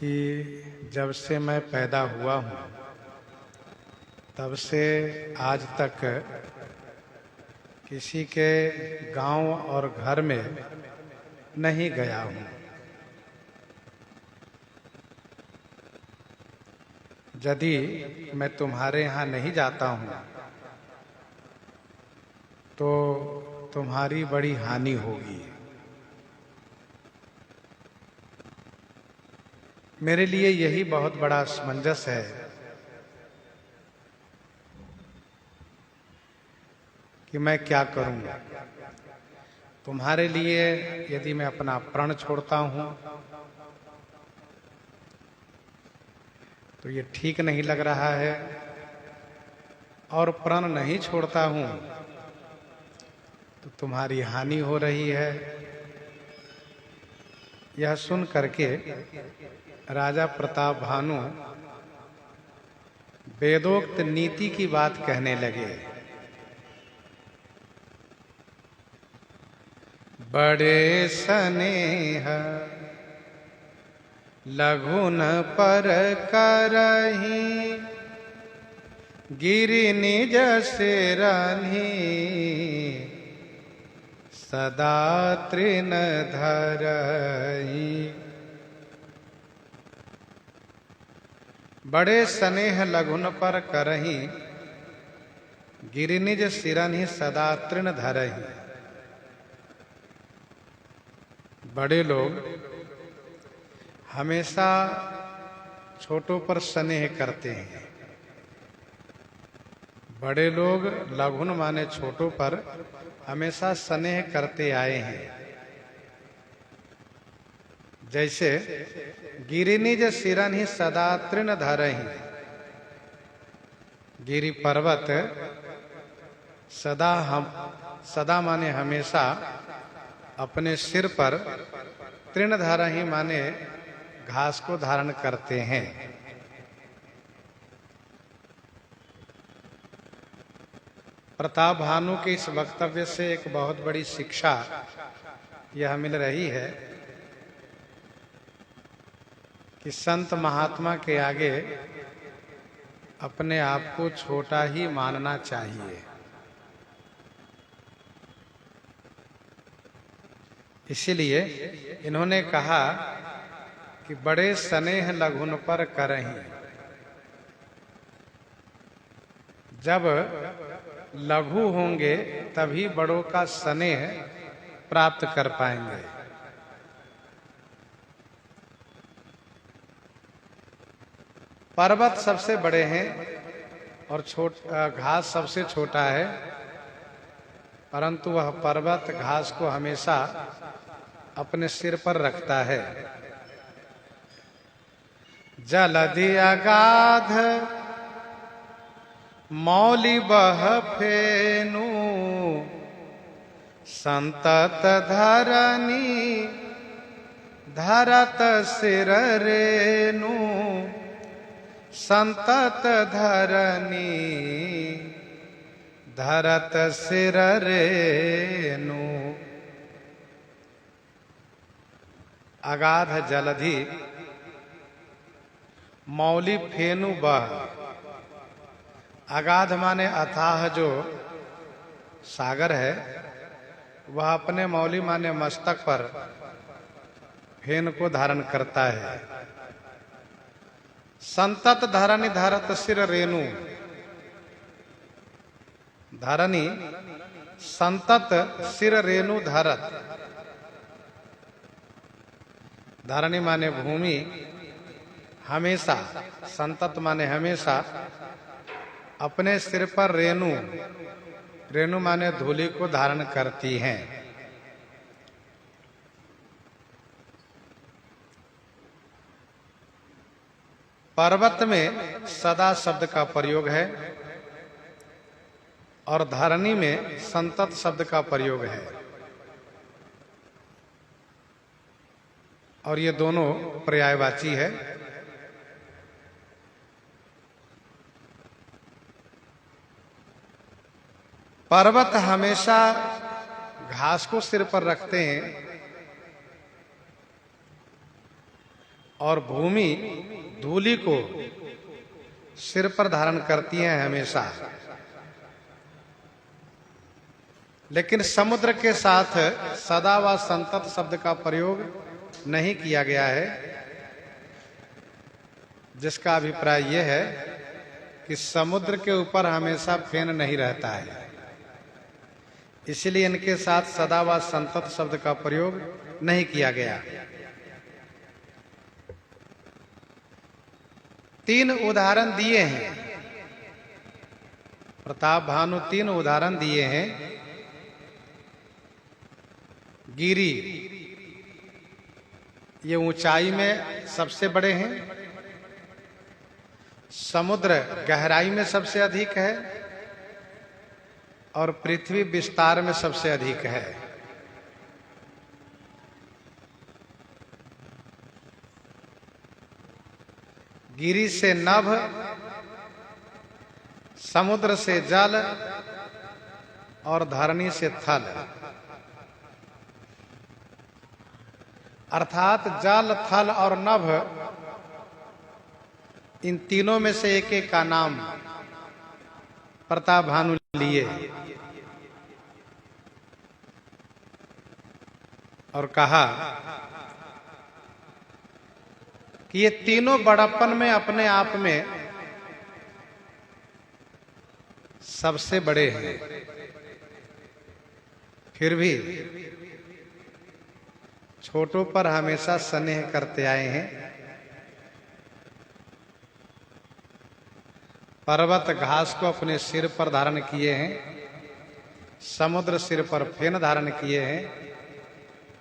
कि जब से मैं पैदा हुआ हूँ तब से आज तक किसी के गांव और घर में नहीं गया हूँ। यदि मैं तुम्हारे यहाँ नहीं जाता हूँ तो तुम्हारी बड़ी हानि होगी। मेरे लिए यही बहुत बड़ा असमंजस है कि मैं क्या करूं। तुम्हारे लिए यदि मैं अपना प्रण छोड़ता हूं तो ये ठीक नहीं लग रहा है, और प्रण नहीं छोड़ता हूं तो तुम्हारी हानि हो रही है। यह सुन करके राजा प्रताप भानु वेदोक्त नीति की बात कहने लगे। बड़े स्नेह लघुन पर करही, गिरि निज सिरहि सदा तृण धरही। बड़े स्नेह लघुन पर करही, गिरि निज सिरहि सदा तृण धरही। बड़े लोग हमेशा छोटों पर स्नेह करते हैं। बड़े लोग लघुन माने छोटों पर हमेशा स्नेह करते आए हैं। जैसे गिरि निज सिरहि सदा तृण धरहि। गिरि पर्वत सदा माने हमेशा अपने सिर पर, तृण धरहि माने घास को धारण करते हैं। प्रताप भानु के इस वक्तव्य से एक बहुत बड़ी शिक्षा यह मिल रही है कि संत महात्मा के आगे अपने आप को छोटा ही मानना चाहिए। इसीलिए इन्होंने कहा कि बड़े स्नेह लघुन पर करही। जब लघु होंगे तभी बड़ों का स्नेह प्राप्त कर पाएंगे। पर्वत सबसे बड़े हैं और घास सबसे छोटा है, परंतु वह पर्वत घास को हमेशा अपने सिर पर रखता है। जलधि अगाध मौलि बह फेनु, संतत धरनी धरत सिर रेनु। संतत धरनी धरत सिर रेनु। अगाध जलधि मौलि फेनु बह। अगाध माने अथाह जो सागर है, वह अपने मौलि माने मस्तक पर फेन को धारण करता है। संतत धरनी धरत सिर रेणु। धरनी संतत सिर रेणु धरत। धरनी माने भूमि, हमेशा, संतत माने हमेशा अपने सिर पर रेणु, रेणु माने धूलि को धारण करती हैं। पर्वत में सदा शब्द का प्रयोग है और धरनी में संतत शब्द का प्रयोग है, और ये दोनों पर्यायवाची है। पर्वत हमेशा घास को सिर पर रखते हैं और भूमि धूलि को सिर पर धारण करती हैं हमेशा। लेकिन समुद्र के साथ सदा व संतत शब्द का प्रयोग नहीं किया गया है, जिसका अभिप्राय यह है कि समुद्र के ऊपर हमेशा फेन नहीं रहता है, इसलिए इनके साथ सदा व संतत शब्द का प्रयोग नहीं किया गया। 3 उदाहरण दिए हैं प्रताप भानु, 3 उदाहरण दिए हैं। गिरी ये ऊंचाई में सबसे बड़े हैं, समुद्र गहराई में सबसे अधिक है और पृथ्वी विस्तार में सबसे अधिक है। गिरी से नभ, समुद्र से जल और धरणी से थल, अर्थात जल, थल और नभ, इन तीनों में से एक एक का नाम प्रताप भानु लिए और कहा कि ये तीनों बड़प्पन में अपने आप में सबसे बड़े हैं, फिर भी छोटों पर हमेशा स्नेह करते आए हैं। पर्वत घास को अपने सिर पर धारण किए हैं, समुद्र सिर पर फेन धारण किए हैं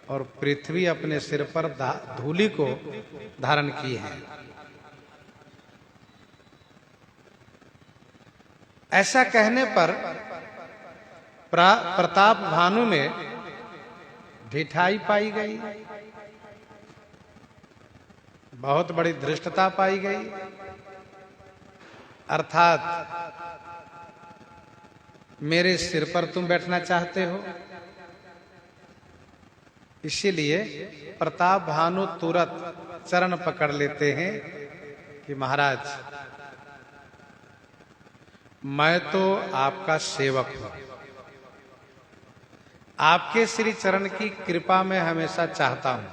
और पृथ्वी अपने सिर पर धूलि को धारण की है। ऐसा कहने पर प्रताप भानु में ढिठाई पाई गई, बहुत बड़ी धृष्टता पाई गई, अर्थात मेरे सिर पर तुम बैठना चाहते हो। इसीलिए प्रताप भानु तुरंत चरण पकड़ लेते हैं कि महाराज मैं तो आपका सेवक हूं, आपके श्री चरण की कृपा में हमेशा चाहता हूं।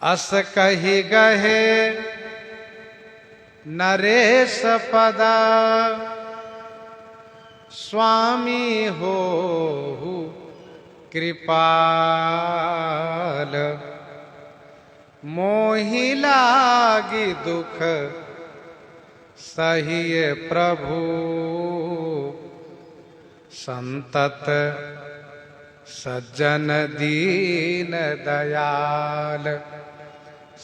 अस कही गहे नरेश पदा, स्वामी हो कृपाल, मोहि लागी दुख सहिए प्रभु, संतत सज्जन दीन दयाल,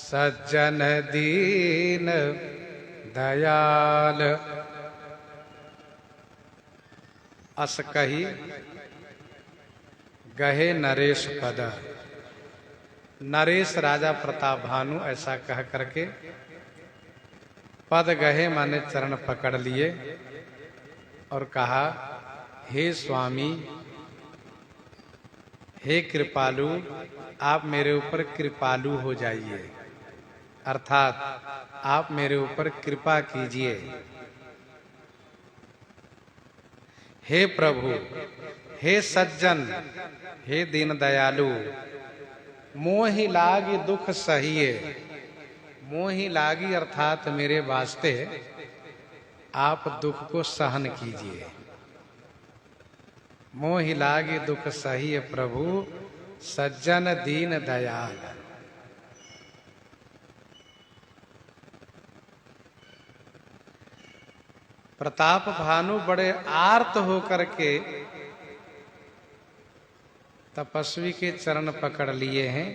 सज्जन दीन दयाल। अस कही गहे नरेश पद, नरेश राजा प्रताप भानु ऐसा कह करके पद गहे माने चरण पकड़ लिए और कहा हे स्वामी, हे कृपालु, आप मेरे ऊपर कृपालु हो जाइए, अर्थात आप मेरे ऊपर कृपा कीजिए। हे प्रभु, हे सज्जन, हे दीन दयालु, मोहि लागी दुख सहिए, मोहि लागी अर्थात मेरे वास्ते आप दुख को सहन कीजिए। मोहि लागी दुख सहिए प्रभु, सज्जन दीन दयाल। प्रताप भानु बड़े आर्त होकर के तपस्वी के चरण पकड़ लिए हैं।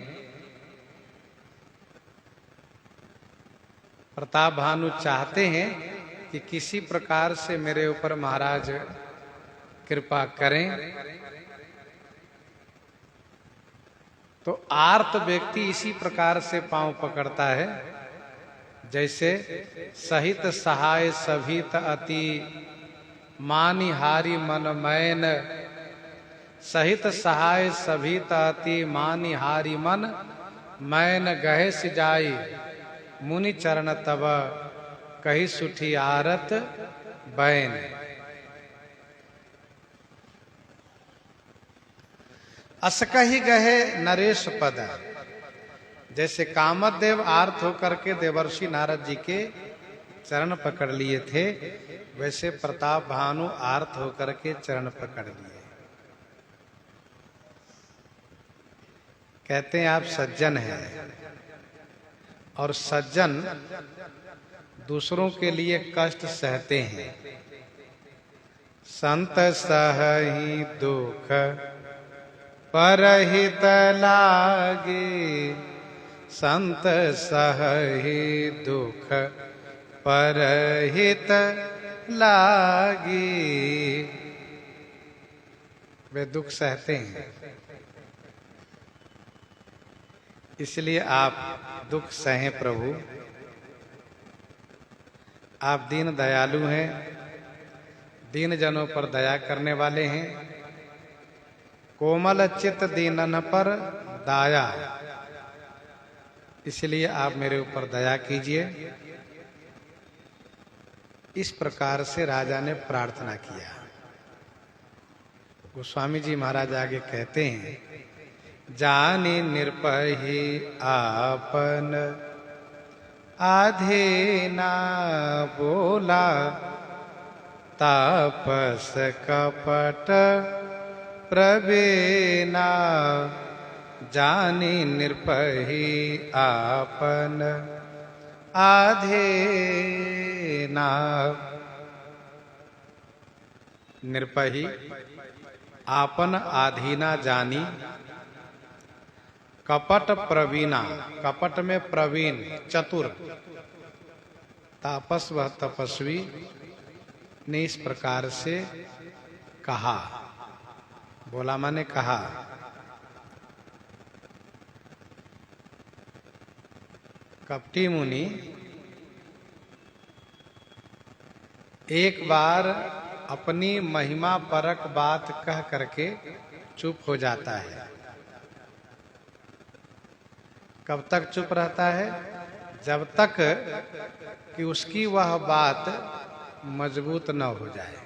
प्रताप भानु चाहते हैं कि किसी प्रकार से मेरे ऊपर महाराज कृपा करें। तो आर्त व्यक्ति इसी प्रकार से पांव पकड़ता है, जैसे सहित सहाय सभित अति, मानि हारी मन मैन, सहित सहाय सभित अति, मानि हारी मन मैं न गहे सिजाई मुनि चरण तब कही सुठी आरत बैन। अस कही गहे नरेश पद। जैसे कामदेव आर्त होकर के देवर्षि नारद जी के चरण पकड़ लिए थे, वैसे प्रताप भानु आर्त होकर के चरण पकड़ लिए। कहते हैं आप सज्जन हैं, और सज्जन दूसरों के लिए कष्ट सहते हैं। संत सहहि दुख परहित लागे, संत सहहि दुख परहित लागी। वे दुख सहते हैं, इसलिए आप दुख सहें प्रभु। आप दीन दयालु हैं, दीन जनों पर दया करने वाले हैं। कोमल चित्त दीनन पर दाया, इसलिए आप मेरे ऊपर दया कीजिए। इस प्रकार से राजा ने प्रार्थना किया। गोस्वामी जी महाराज आगे कहते हैं, जानी निर्पही आपन आधेना बोला, तापस कपट प्रवीणा। जानी निर्पही आपन आधेना। निर्पही आपन आधीना जानी, कपट प्रवीणा। कपट में प्रवीण चतुर, तापस वह तपस्वी ने इस प्रकार से कहा। बोला माने कहा। कपटी मुनि एक बार अपनी महिमा परक बात कह करके चुप हो जाता है। कब तक चुप रहता है? जब तक कि उसकी वह बात मजबूत न हो जाए।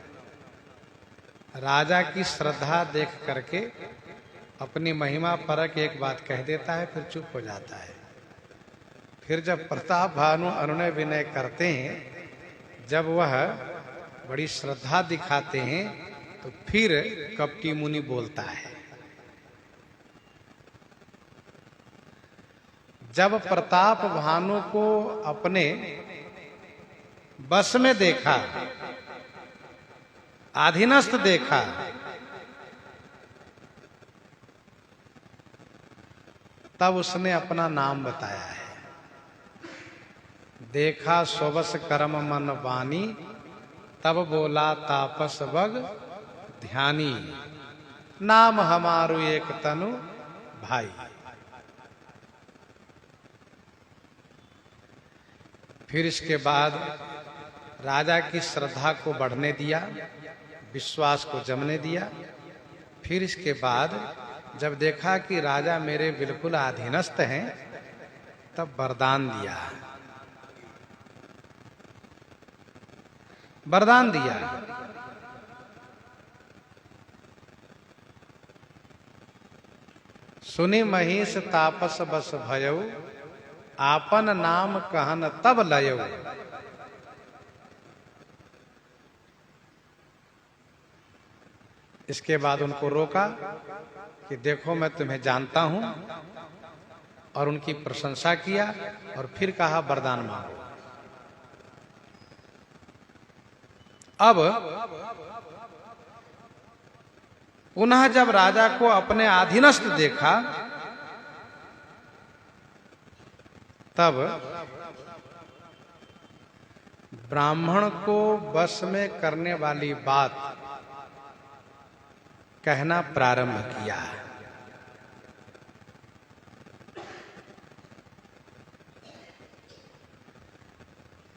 राजा की श्रद्धा देख करके अपनी महिमा परक एक बात कह देता है, फिर चुप हो जाता है। फिर जब प्रताप भानु अनुनय विनय करते हैं, जब वह बड़ी श्रद्धा दिखाते हैं, तो फिर कपटी मुनि बोलता है। जब प्रताप भानु को अपने बस में देखा, अधीनस्थ देखा, तब उसने अपना नाम बताया है। देखा स्वबस कर्म मन वाणी, तब बोला तापस बग ध्यानी। नाम हमारू एक तनु भाई। फिर इसके बाद राजा की श्रद्धा को बढ़ने दिया, विश्वास को जमने दिया। फिर इसके बाद जब देखा कि राजा मेरे बिल्कुल अधीनस्थ हैं, तब वरदान दिया। वरदान दिया। सुनि महिष तापस बस भयउ, आपन नाम कहन तब लयउ। इसके बाद उनको रोका कि देखो मैं तुम्हें जानता हूं, और उनकी प्रशंसा किया, और फिर कहा वरदान मांगो। अब पुनः जब राजा को अपने अधीनस्थ देखा, तब ब्राह्मण को वश में करने वाली बात कहना प्रारंभ किया।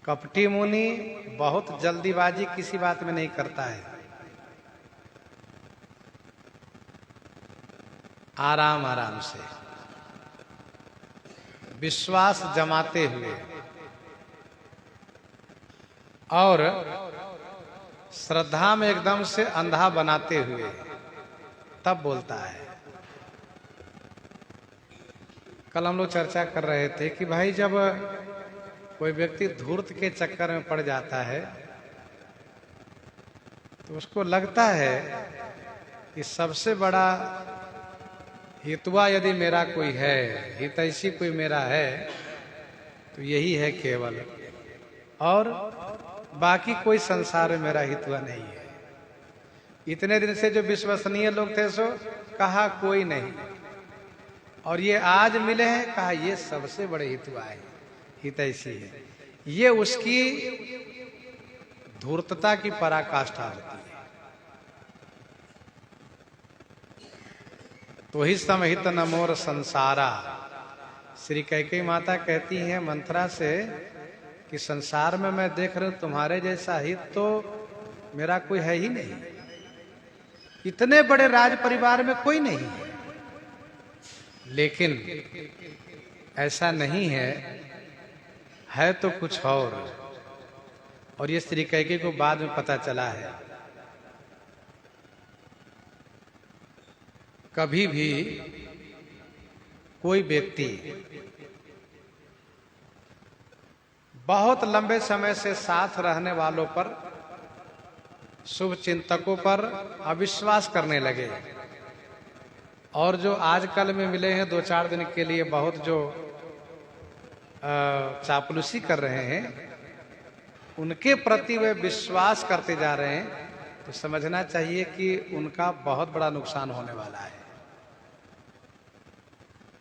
कपटी मुनि बहुत जल्दीबाजी किसी बात में नहीं करता है। आराम आराम से विश्वास जमाते हुए और श्रद्धा में एकदम से अंधा बनाते हुए तब बोलता है। कल हम लोग चर्चा कर रहे थे कि भाई जब कोई व्यक्ति धूर्त के चक्कर में पड़ जाता है तो उसको लगता है कि सबसे बड़ा हितवा यदि मेरा कोई है, हितैषी कोई मेरा है तो यही है केवल, और बाकी कोई संसार में मेरा हितवा नहीं है। इतने दिन से जो विश्वसनीय लोग थे सो कहा कोई नहीं, और ये आज मिले हैं कहा ये सबसे बड़े हितवा है, हितैषी है। ये उसकी धूर्तता की पराकाष्ठा होती है। तो ही समहित न मोर संसारा, श्री कैकेयी माता कहती हैं मंथरा से कि संसार में मैं देख रहा हूं तुम्हारे जैसा हित तो मेरा कोई है ही नहीं, इतने बड़े राज परिवार में कोई नहीं है। लेकिन ऐसा नहीं है तो कुछ और ये श्री कैकेयी को बाद में पता चला है। कभी भी कोई व्यक्ति बहुत लंबे समय से साथ रहने वालों पर, शुभ चिंतकों पर अविश्वास करने लगे, और जो आजकल में मिले हैं 2-4 दिन के लिए बहुत जो चापलूसी कर रहे हैं, उनके प्रति वे विश्वास करते जा रहे हैं, तो समझना चाहिए कि उनका बहुत बड़ा नुकसान होने वाला है।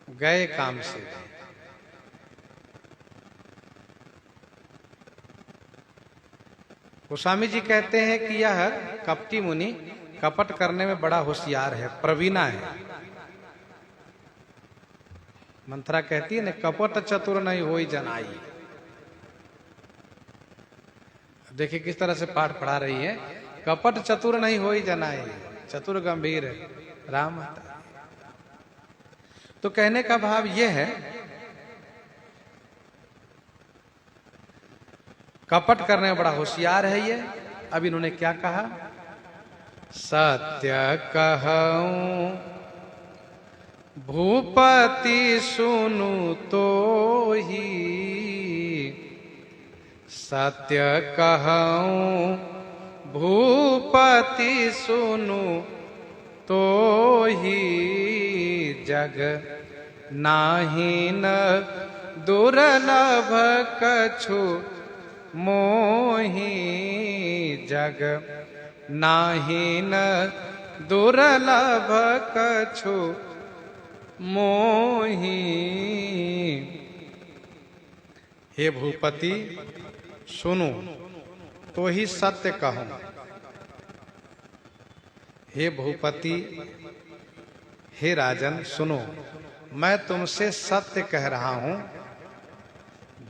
गए काम से। गोस्वामी जी कहते हैं कि यह कपटी मुनि कपट करने में बड़ा होशियार है, प्रवीणा है। मंथरा कहती है न, कपट चतुर नहीं होई जनाई। देखिए किस तरह से पाठ पढ़ा रही है। कपट चतुर नहीं होई जनाई, चतुर गंभीर राम। तो कहने का भाव यह है, कपट करने में बड़ा होशियार है ये। अब इन्होंने क्या कहा, सत्य कहूं भूपति सुनु तो ही, सत्य कहूं भूपति सुनु तो ही, जग नाहीन दुर्लभ कछु मोही, जग नाहीन दुर्लभ कछु मोही। हे भूपति सुनो तो ही सत्य कहूं। हे भूपति, हे राजन सुनो, मैं तुमसे सत्य कह रहा हूं।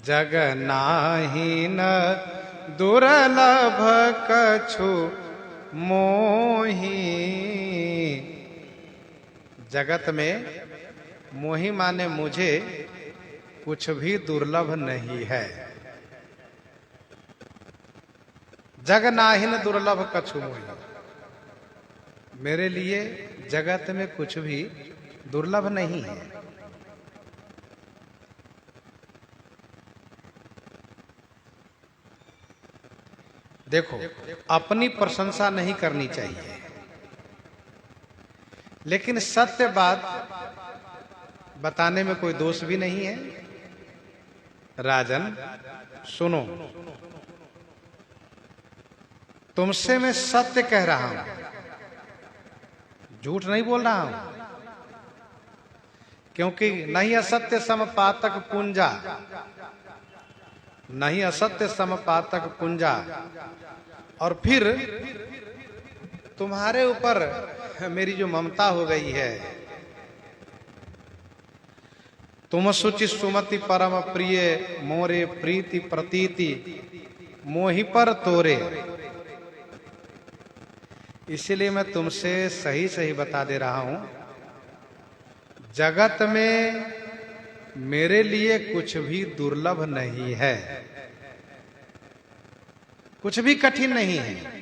जग नाहीन दुर्लभ कछु मोही, जगत में मोही माने मुझे कुछ भी दुर्लभ नहीं है। जग नाहीन दुर्लभ कछु मोही, मेरे लिए जगत में कुछ भी दुर्लभ नहीं है। देखो, अपनी प्रशंसा नहीं करनी चाहिए, लेकिन सत्य बात बताने में कोई दोष भी नहीं है। राजन सुनो, तुमसे मैं सत्य कह रहा हूं, झूठ नहीं बोल रहा हूं, क्योंकि नहीं असत्य समपातक पुंजा, नहीं असत्य समपातक पुंजा। और फिर तुम्हारे ऊपर मेरी जो ममता हो गई है, तुम सुचि सुमति परम प्रिय मोरे प्रीति प्रतीति मोहि पर तोरे। इसलिए मैं तुमसे सही सही बता दे रहा हूं, जगत में मेरे लिए कुछ भी दुर्लभ नहीं है, कुछ भी कठिन नहीं है।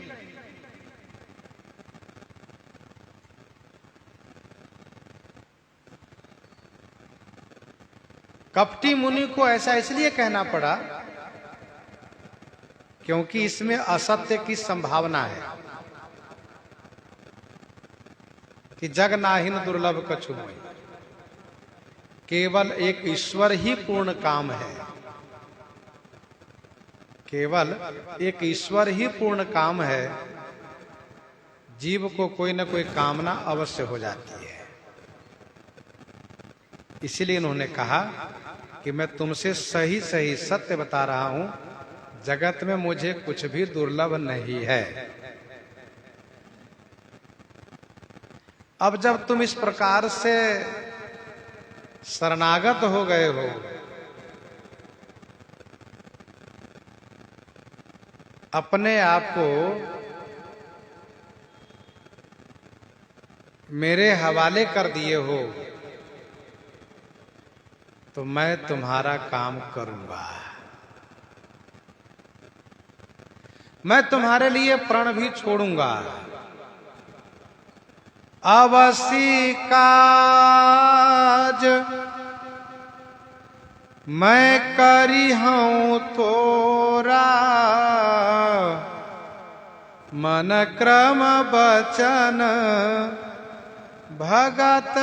कपटी मुनि को ऐसा इसलिए कहना पड़ा क्योंकि इसमें असत्य की संभावना है कि जग नाहिन दुर्लभ कछु मोहि, केवल एक ईश्वर ही पूर्ण काम है, केवल एक ईश्वर ही पूर्ण काम है। जीव को कोई ना कोई कामना अवश्य हो जाती है। इसीलिए इन्होंने कहा कि मैं तुमसे सही सही सत्य बता रहा हूं, जगत में मुझे कुछ भी दुर्लभ नहीं है। अब जब तुम इस प्रकार से शरणागत हो गए हो, अपने आप को मेरे हवाले कर दिए हो, तो मैं तुम्हारा काम करूंगा। मैं तुम्हारे लिए प्रण भी छोड़ूंगा। अवश्य काज मैं करी हूं तोरा, मन क्रम बचन भगत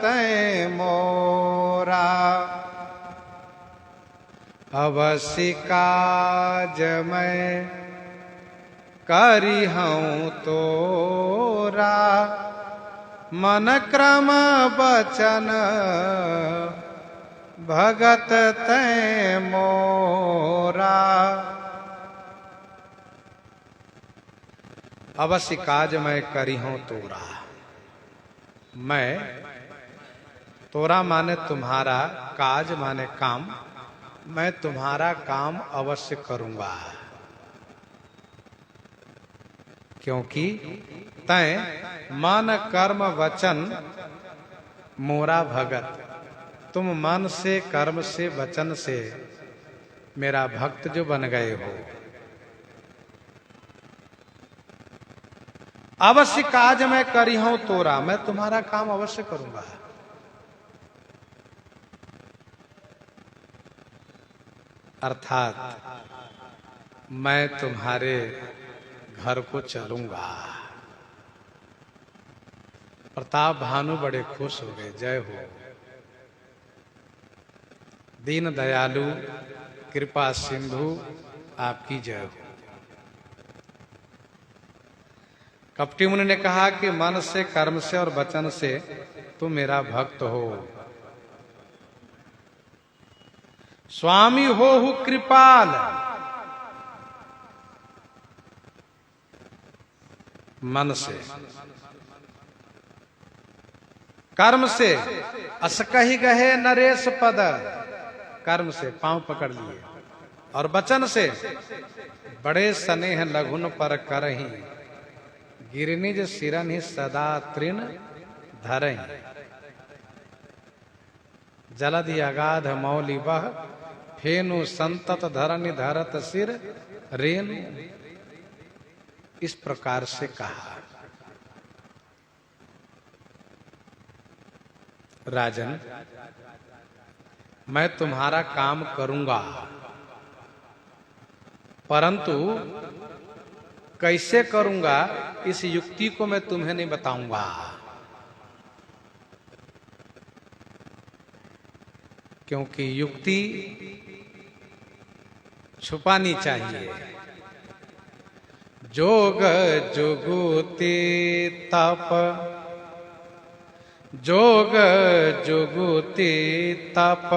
तै मोरा। अवश्य काज मैं करी हूं तोरा, मन क्रम बचन भगत तै मोरा। अवश्य काज मैं करी हूं तोरा। मैं, तोरा माने तुम्हारा, काज माने काम, मैं तुम्हारा काम अवश्य करूंगा। क्योंकि तै मन कर्म वचन मोरा भगत, तुम मन से, कर्म से, वचन से मेरा भक्त जो बन गए हो। अवश्य काज मैं करी हूं तोरा, मैं तुम्हारा काम अवश्य करूंगा। अर्थात मैं तुम्हारे घर को चलूंगा। प्रताप भानु बड़े खुश हो गए। जय हो दीन दयालु कृपा सिंधु, आपकी जय हो। कपटी मुनि ने कहा कि मन से, कर्म से और वचन से तुम मेरा भक्त हो। स्वामी हो कृपाल, मन से, कर्म से अस कही गहे नरेश पद, कर्म से पांव पकड़ लिए, और वचन से बड़े स्नेह लघुन पर करही, गिरनिज सिरन ही सदा तृण धरही। जलधि अगाध मौलि बह, फेनु संतत धरनि धरत सिर रेनु। इस प्रकार से कहा। राजन, मैं तुम्हारा काम करूंगा, परंतु कैसे करूंगा इस युक्ति को मैं तुम्हें नहीं बताऊंगा। क्योंकि युक्ति छुपानी चाहिए। जोग जुगुति तप, जोग जुगुति तप,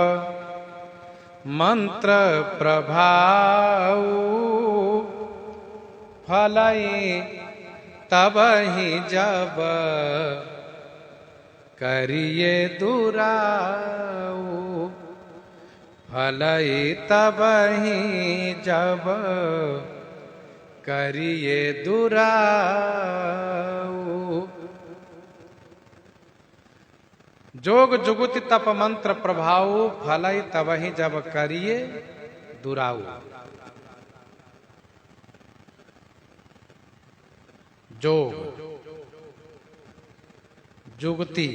मंत्र प्रभाव, फलई तब ही जब करिए दुराऊ, फलई तब ही जब करिए दुराऊ। जोग जुगुति तप मंत्र प्रभाव फलई तबहि जब करिए दुराऊ। जोग जुगति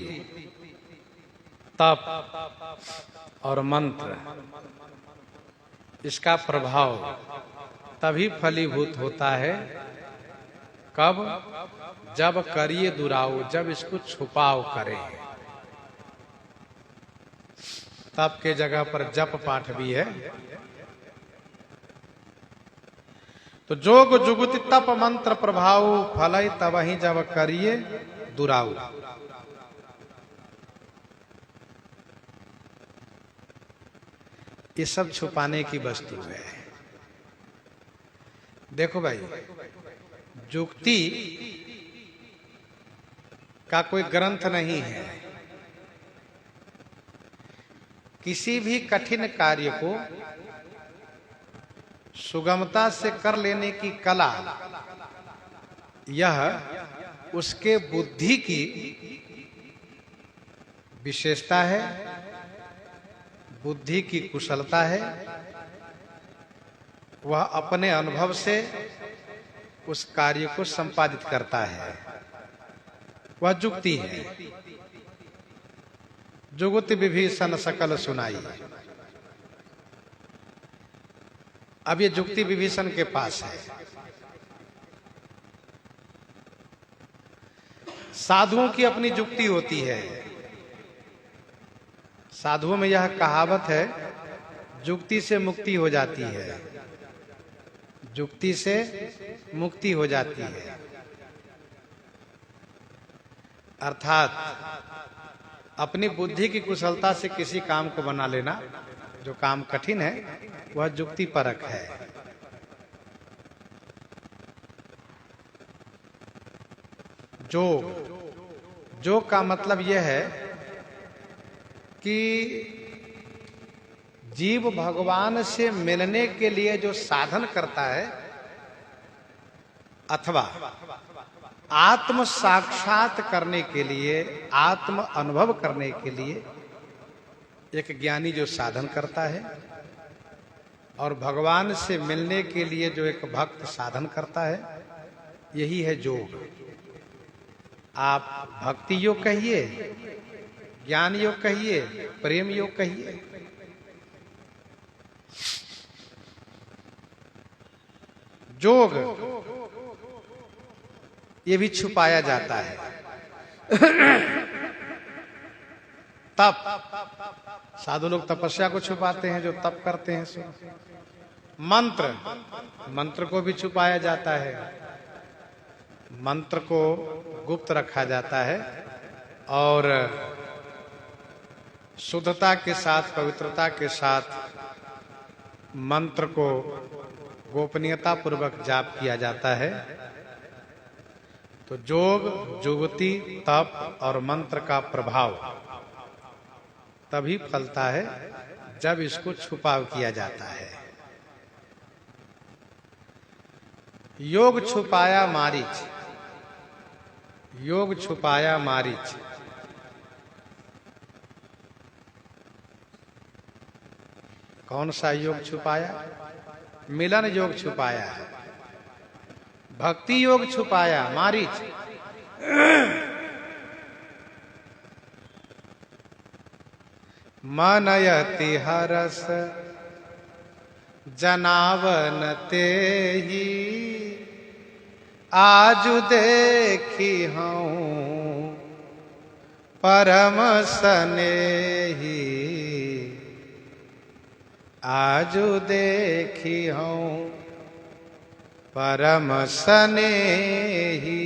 तप और मंत्र, इसका प्रभाव तभी फलीभूत होता है कब? जब करिए दुराऊ, जब इसको छुपाव करे। तप के जगह पर जप पाठ भी है। तो जोग जुगुति तप मंत्र प्रभाव फलई तबहि जब करिए दुराऊ। ये सब छुपाने की वस्तु है। देखो भाई, जुक्ति का कोई ग्रंथ नहीं है। किसी भी कठिन कार्य को सुगमता से कर लेने की कला, यह उसके बुद्धि की विशेषता है, बुद्धि की कुशलता है। वह अपने अनुभव से उस कार्य को संपादित करता है, वह जुक्ति है। जुगुति विभीषण सकल सुनाई। अब ये जुक्ति विभीषण के पास है। साधुओं की अपनी जुक्ति होती है। साधुओं में यह कहावत है, जुक्ति से मुक्ति हो जाती है, जुक्ति से मुक्ति हो जाती है। अर्थात अपनी बुद्धि की कुशलता से किसी काम को बना लेना, जो काम कठिन है वह जुक्ति परक है। जोग का मतलब यह है कि जीव भगवान से मिलने के लिए जो साधन करता है, अथवा आत्म साक्षात करने के लिए, आत्म अनुभव करने के लिए एक ज्ञानी जो साधन करता है, और भगवान से मिलने के लिए जो एक भक्त साधन करता है, यही है जोग। आप भक्ति योग कहिए, ज्ञान योग कहिए, प्रेम योग कहिए। जोग ये भी छुपाया जाता है। तप, साधु लोग तपस्या को छुपाते हैं, जो तप करते हैं सो। मंत्र को भी छुपाया जाता है, मंत्र को गुप्त रखा जाता है और शुद्धता के साथ, पवित्रता के साथ मंत्र को गोपनीयता पूर्वक जाप किया जाता है। तो जोग, जुगति, तप और मंत्र का प्रभाव तभी फलता है जब इसको छुपाव किया जाता है। योग छुपाया मारीच, योग छुपाया मारीच। कौन सा योग छुपाया? मिलन योग छुपाया है, भक्ति योग छुपाया मारीच। मनयति हरस जनावन तेहि, आजु देखी हूँ परम सनेही, आजु देखी हूँ परम सनेही।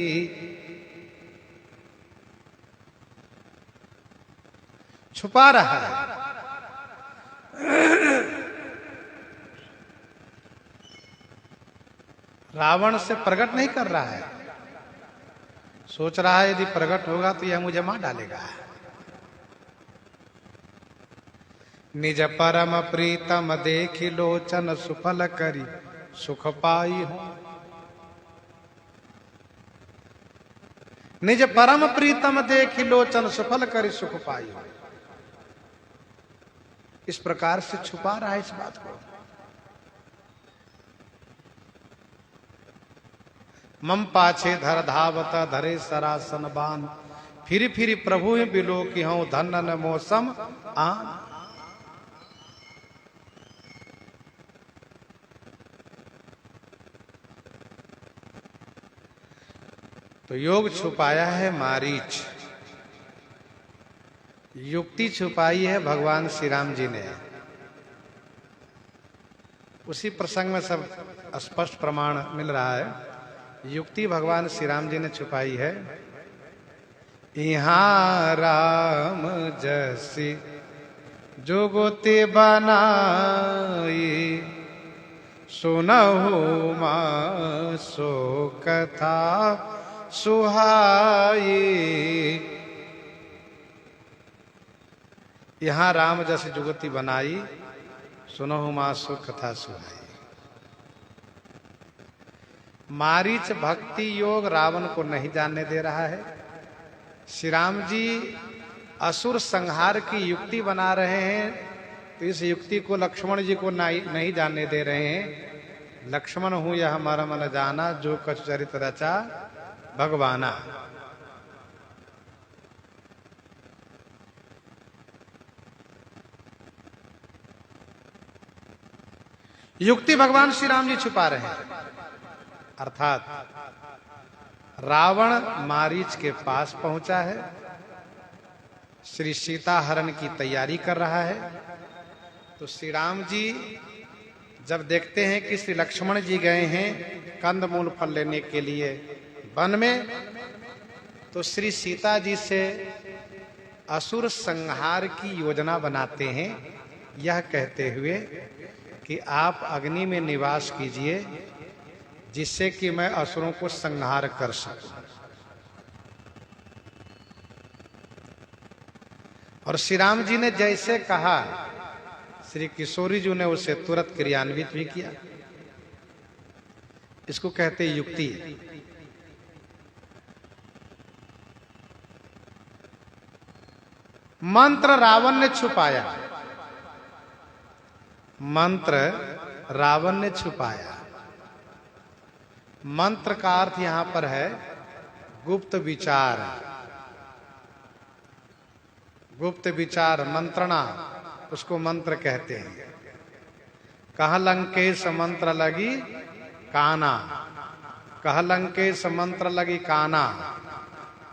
छुपा रहा है। रावण से प्रकट नहीं कर रहा है, सोच रहा है यदि प्रकट होगा तो यह मुझे मार डालेगा। निज परम प्रीतम देखी लोचन, सुफल करी सुख पाई हूं। निज परम प्रीतम देखि लोचन सफल करि सुख पाई। इस प्रकार से छुपा रहा है इस बात को। मम पाछे धर धावत धरे सरासन बान, फिर फिर प्रभु बिलो की हूं धन मौसम आन। तो योग छुपाया है मारीच, युक्ति छुपाई है भगवान श्री राम जी ने। उसी प्रसंग में सब स्पष्ट प्रमाण मिल रहा है। युक्ति भगवान श्री राम जी ने छुपाई है। यहाँ राम जैसी जुगति बनाई, सुनहु मां सो कथा सुहाई। यहाँ राम जैसी जुगति बनाई, सुनहु मां सो कथा सुहाई। मारीच भक्ति योग रावण को नहीं जानने दे रहा है। श्री राम जी असुर संहार की युक्ति बना रहे हैं, तो इस युक्ति को लक्ष्मण जी को नहीं जानने दे रहे हैं। लक्ष्मण हूं यह हमारा मन जाना, जो कछु चरित रचा भगवाना। युक्ति भगवान श्री राम जी छुपा रहे हैं। अर्थात रावण मारीच के पास पहुंचा है, श्री सीता हरण की तैयारी कर रहा है। तो श्री राम जी जब देखते हैं कि श्री लक्ष्मण जी गए हैं कंदमूल फल लेने के लिए वन में, तो श्री सीता जी से असुर संहार की योजना बनाते हैं, यह कहते हुए कि आप अग्नि में निवास कीजिए, जिससे कि मैं असुरों को संहार कर सकूं। और श्री राम जी ने जैसे कहा, श्री किशोरी जी ने उसे तुरंत क्रियान्वित भी किया। इसको कहते युक्ति। मंत्र रावण ने छुपाया, मंत्र रावण ने छुपाया। मंत्र का अर्थ यहां पर है गुप्त विचार। गुप्त विचार मंत्रणा, उसको मंत्र कहते हैं। कह लंकेश मंत्र लगी काना, कह लंकेश मंत्र लगी काना।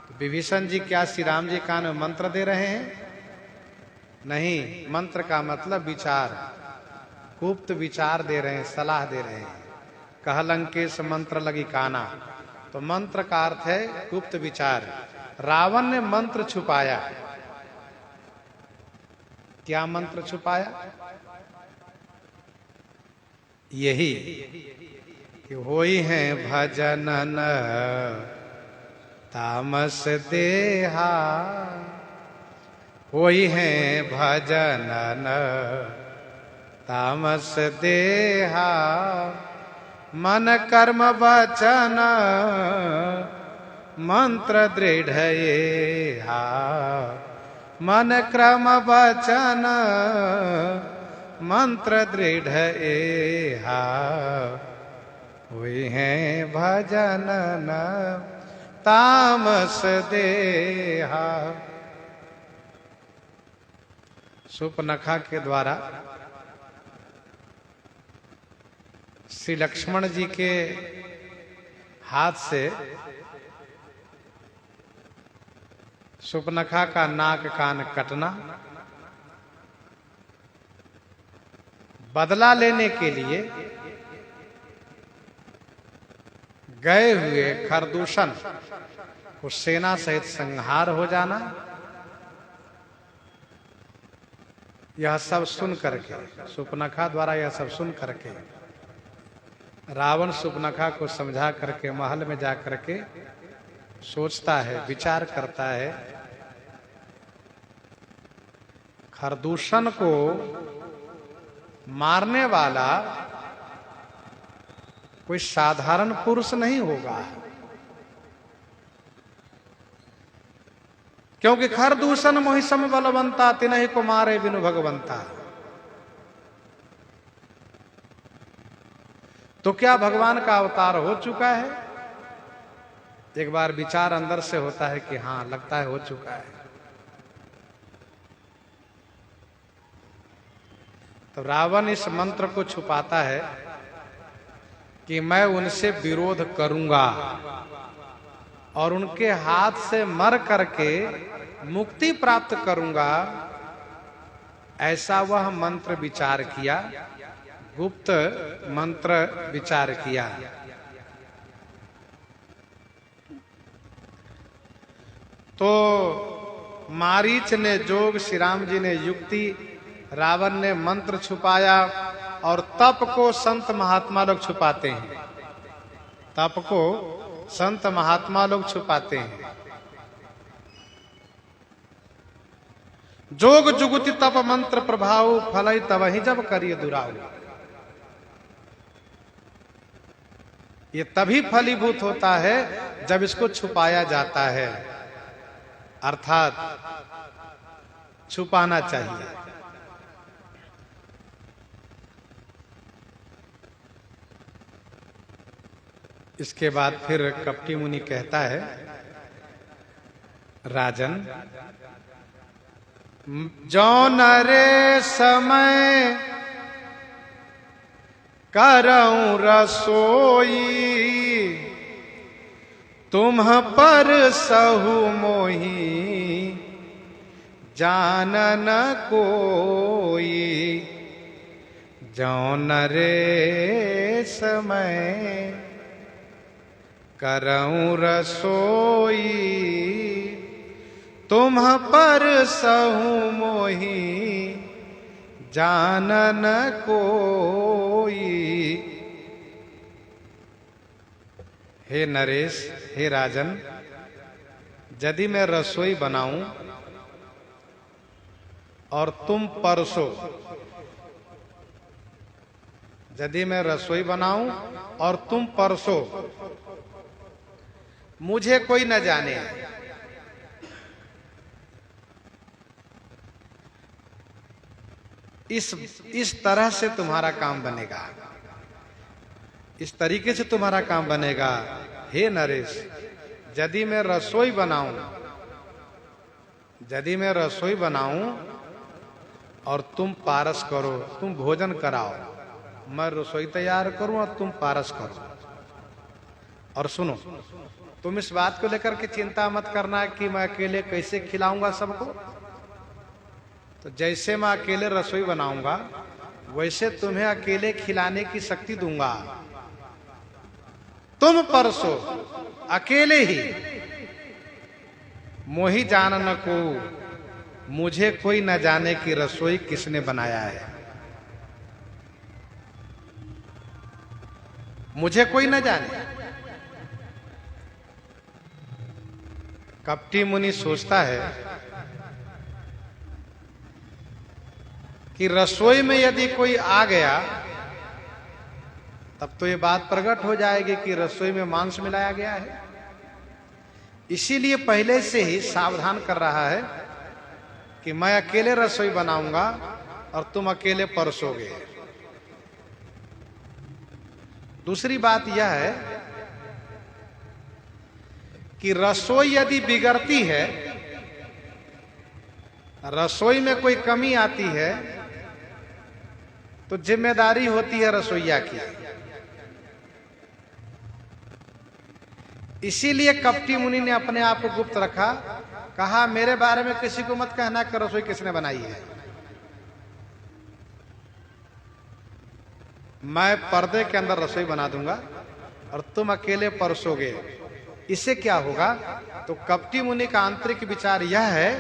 तो विभीषण जी क्या श्री राम जी कान में मंत्र दे रहे हैं? नहीं, मंत्र का मतलब विचार, गुप्त विचार दे रहे हैं, सलाह दे रहे हैं। कह लंकेश मंत्र लगी काना, तो मंत्र का अर्थ है गुप्त विचार। रावण ने मंत्र छुपाया। क्या मंत्र छुपाया? यही कि होई है भजनन तामस देहा, होई है भजनन तामस देहा, मन कर्म वचन मंत्र दृढ़ येहा, मन क्रम वचन मंत्र दृढ़ येहा, हुई है भजन न तामस देहा। सुपनखा के द्वारा श्री लक्ष्मण जी के हाथ से सुपनखा का नाक कान कटना, बदला लेने के लिए गए हुए खरदूषण को सेना सहित संहार हो जाना, यह सब सुन करके, सुपनखा द्वारा यह सब सुन करके रावण सुपनखा को समझा करके महल में जा करके सोचता है, विचार करता है, खरदूषण को मारने वाला कोई साधारण पुरुष नहीं होगा। क्योंकि खर दूषण मोहि सम बलवंता, तिनहि को मारे बिनु भगवंता। तो क्या भगवान का अवतार हो चुका है? एक बार विचार अंदर से होता है कि हां, लगता है हो चुका है। तो रावण इस मंत्र को छुपाता है कि मैं उनसे विरोध करूंगा और उनके हाथ से मर करके मुक्ति प्राप्त करूंगा। ऐसा वह मंत्र विचार किया, गुप्त मंत्र विचार किया। तो मारीच ने जोग, श्री राम जी ने युक्ति, रावण ने मंत्र छुपाया। और तप को संत महात्मा लोग छुपाते हैं, तप को संत महात्मा लोग छुपाते हैं। जोग जुगुति तप मंत्र प्रभाव, फलई तबहि जब करिए दुराऊ। ये तभी फलीभूत होता है जब इसको छुपाया जाता है, अर्थात छुपाना चाहिए। इसके बाद फिर कपटी मुनि कहता है, राजन जौन रे समय करऊं रसोई, तुम्ह पर सहु मोही जानन कोई। जौन रे समय करऊं रसोई, तुम्ह पर सहु मोही जानन कोई। हे नरेश, हे राजन, यदि मैं रसोई बनाऊं और तुम परसो, यदि मैं रसोई बनाऊं और तुम परसो, मुझे कोई न जाने, इस तरह से तुम्हारा काम बनेगा, इस तरीके से तुम्हारा काम बनेगा। हे नरेश, यदि मैं रसोई बनाऊं, यदि मैं रसोई बनाऊं और तुम पारस करो, तुम भोजन कराओ, मैं रसोई तैयार करूं और तुम पारस करो। और सुनो, तुम इस बात को लेकर के चिंता मत करना कि मैं अकेले कैसे खिलाऊंगा सबको। तो जैसे मैं अकेले रसोई बनाऊंगा, वैसे तुम्हें अकेले खिलाने की शक्ति दूंगा। तुम परसो अकेले ही, मोहि जानन को, मुझे कोई न जाने कि रसोई किसने बनाया है, मुझे कोई न जाने। कपटी मुनि सोचता है कि रसोई में यदि कोई आ गया तब तो ये बात प्रकट हो जाएगी कि रसोई में मांस मिलाया गया है। इसीलिए पहले से ही सावधान कर रहा है कि मैं अकेले रसोई बनाऊंगा और तुम अकेले परसोगे। दूसरी बात यह है कि रसोई यदि बिगड़ती है, रसोई में कोई कमी आती है, तो जिम्मेदारी होती है रसोइया की। इसीलिए कपटी मुनि ने अपने आप को गुप्त रखा, कहा मेरे बारे में किसी को मत कहना कि रसोई किसने बनाई है। मैं पर्दे के अंदर रसोई बना दूंगा और तुम अकेले परसोगे। इससे क्या होगा? तो कपटी मुनि का आंतरिक विचार यह है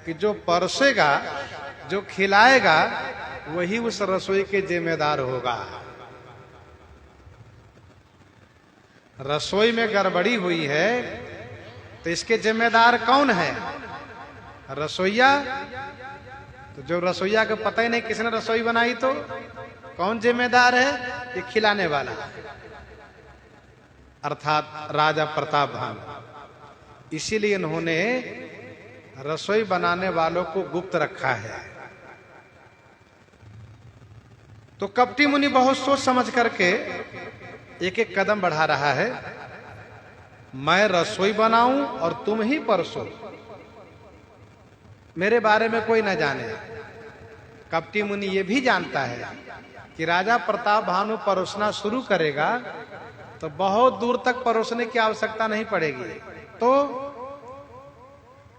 कि जो परसेगा, जो खिलाएगा, वही उस रसोई के जिम्मेदार होगा। रसोई में गड़बड़ी हुई है तो इसके जिम्मेदार कौन है? रसोइया। तो जो रसोइया को पता ही नहीं किसने रसोई बनाई, तो कौन जिम्मेदार है? ये खिलाने वाला, अर्थात राजा प्रताप भानु। इसीलिए इन्होंने रसोई बनाने वालों को गुप्त रखा है। तो कपटी मुनि बहुत सोच समझ करके एक एक कदम बढ़ा रहा है। मैं रसोई बनाऊं और तुम ही परसो, मेरे बारे में कोई न जाने। कपटी मुनि ये भी जानता है कि राजा प्रताप भानु परोसना शुरू करेगा तो बहुत दूर तक परोसने की आवश्यकता नहीं पड़ेगी। तो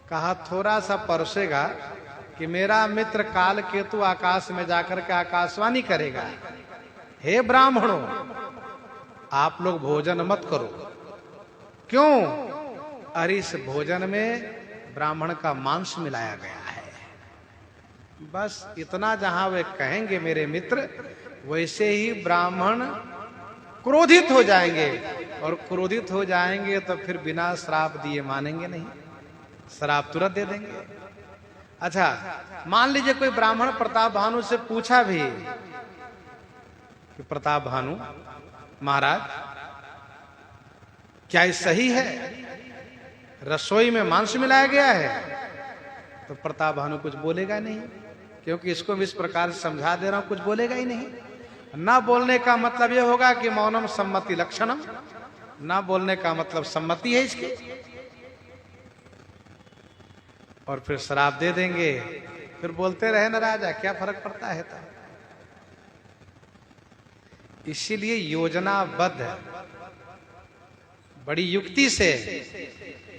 कहा थोड़ा सा परोसेगा कि मेरा मित्र काल केतु आकाश में जाकर के आकाशवाणी करेगा, हे ब्राह्मणों आप लोग भोजन मत करो। क्यों? अरे इस भोजन में ब्राह्मण का मांस मिलाया गया है। बस इतना जहां वे कहेंगे मेरे मित्र, वैसे ही ब्राह्मण क्रोधित हो जाएंगे, और क्रोधित हो जाएंगे तो फिर बिना श्राप दिए मानेंगे नहीं, श्राप तुरंत दे देंगे। अच्छा, मान लीजिए कोई ब्राह्मण प्रताप भानु से पूछा भी कि प्रताप भानु महाराज क्या ये सही है, रसोई में मांस मिलाया गया है? तो प्रताप भानु कुछ बोलेगा नहीं, क्योंकि इसको भी इस प्रकार से समझा दे रहा हूं, कुछ बोलेगा ही नहीं। ना बोलने का मतलब यह होगा कि मौनम सम्मति लक्षणम, ना बोलने का मतलब सम्मति है इसकी, और फिर श्राप दे देंगे। फिर बोलते रहे ना राजा, क्या फर्क पड़ता है? तो इसीलिए योजनाबद्ध बड़ी युक्ति से,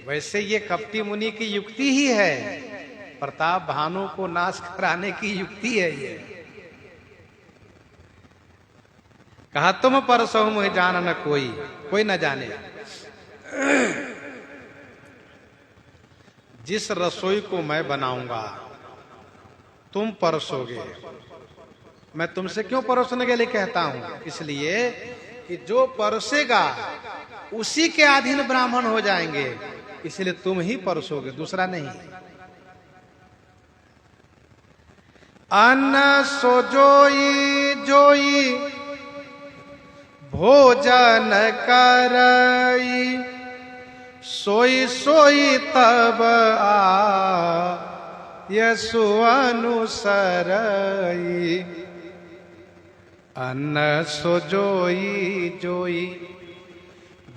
वैसे ये कपटी मुनि की युक्ति ही है, प्रताप भानु को नाश कराने की युक्ति है ये। कहा तुम परसो मुझे जान न कोई न जाने। जिस रसोई को मैं बनाऊंगा तुम परसोगे। मैं तुमसे क्यों परोसने के लिए कहता हूं? इसलिए कि जो परसेगा उसी के अधीन ब्राह्मण हो जाएंगे, इसलिए तुम ही परसोगे, दूसरा नहीं। अन्न सो जोई जोई भोजन करई, सोई सोई तब आ यसु अनुसरई। अन्न सो जोई जोई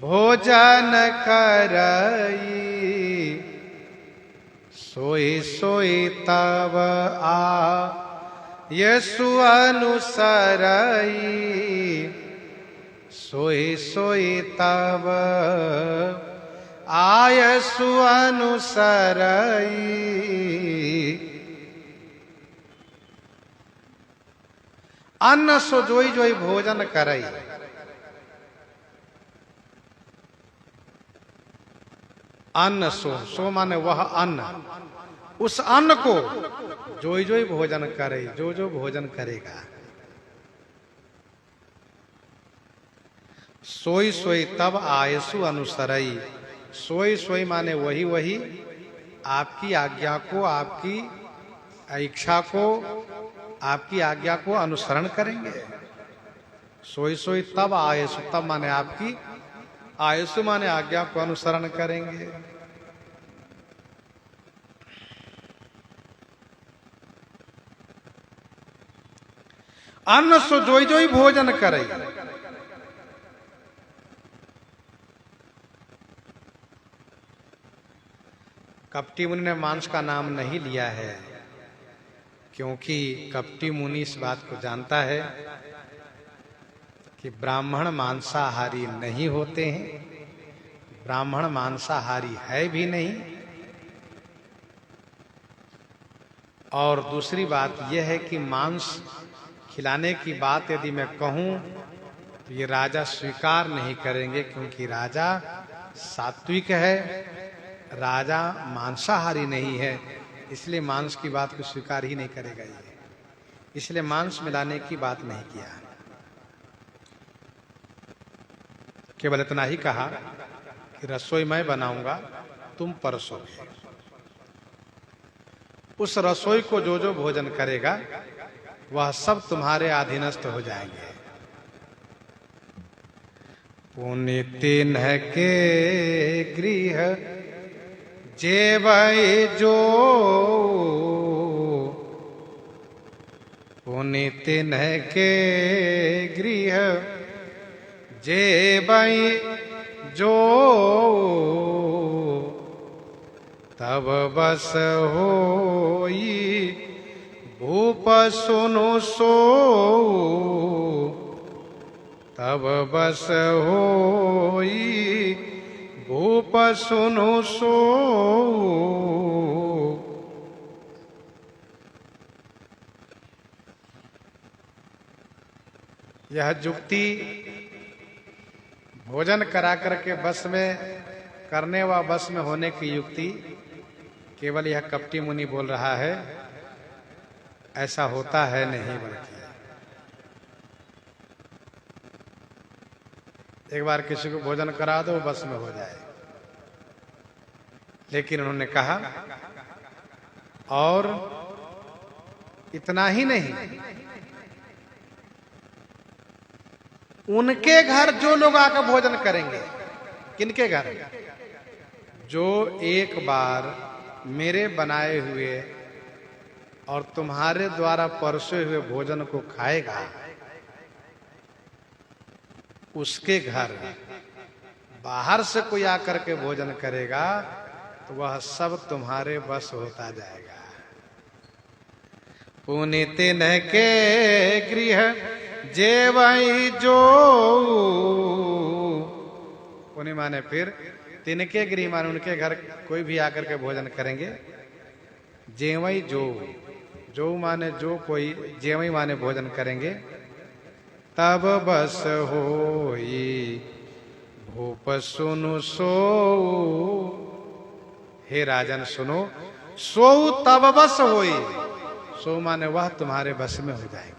भोजन करई, सोई सोई तब आ यसु अनुसरई। सोई सोई तब आयसु अनुसरई। अन्न सो जोई जोई भोजन करई। अन्न सो माने वह अन्न, उस अन्न को जोई जोई भोजन करे, जो जो भोजन करेगा। सोई सोई तब आयसु अनुसरई। सोई सोई माने वही वही आपकी आज्ञा को, आपकी इच्छा को, आपकी आज्ञा को अनुसरण करेंगे। सोई सोई तब आयसु, तब माने आपकी, आयसु माने आज्ञा को अनुसरण करेंगे। अन्न सो जोई जोई भोजन करे। कपटी मुनि ने मांस का नाम नहीं लिया है, क्योंकि कपटी मुनि इस बात को जानता है कि ब्राह्मण मांसाहारी नहीं होते हैं, ब्राह्मण मांसाहारी है भी नहीं। और दूसरी बात यह है कि मांस खिलाने की बात यदि मैं कहूं तो ये राजा स्वीकार नहीं करेंगे, क्योंकि राजा सात्विक है, राजा मांसाहारी नहीं है, इसलिए मांस की बात को स्वीकार ही नहीं करेगा ये, इसलिए मांस मिलाने की बात नहीं किया। केवल इतना ही कहा कि रसोई मैं बनाऊंगा, तुम परसोगे। उस रसोई को जो जो भोजन करेगा वह सब तुम्हारे अधीनस्थ हो जाएंगे। पुण्य तिन्ह के गृह जेवै जो पुनीत न के गृह, जेवै जो तब बस होई, भूप सुनु सो तब बस होई, भूप सुनु सो। यह जुक्ति भोजन करा करके बस में करने व बस में होने की युक्ति केवल यह कपटी मुनि बोल रहा है, ऐसा होता है नहीं। बल्कि एक बार किसी को भोजन करा दो बस में हो जाए, लेकिन उन्होंने कहा और इतना ही नहीं, उनके घर जो लोग आकर भोजन करेंगे, किनके घर, जो एक बार मेरे बनाए हुए और तुम्हारे द्वारा परोसे हुए भोजन को खाएगा, उसके घर बाहर से कोई आकर के भोजन करेगा तो वह सब तुम्हारे बस होता जाएगा। पुनीत न के गृह जेवै जो, पुनि माने फिर, तिनके गृह माने उनके घर कोई भी आकर के भोजन करेंगे। जेवै जो, जो माने जो कोई, जेवै माने भोजन करेंगे, तब बस होई, भूप सुनु सो। हे राजन सुनो, सो तब बस होई, सो माने वह तुम्हारे बस में हो जाएंगे।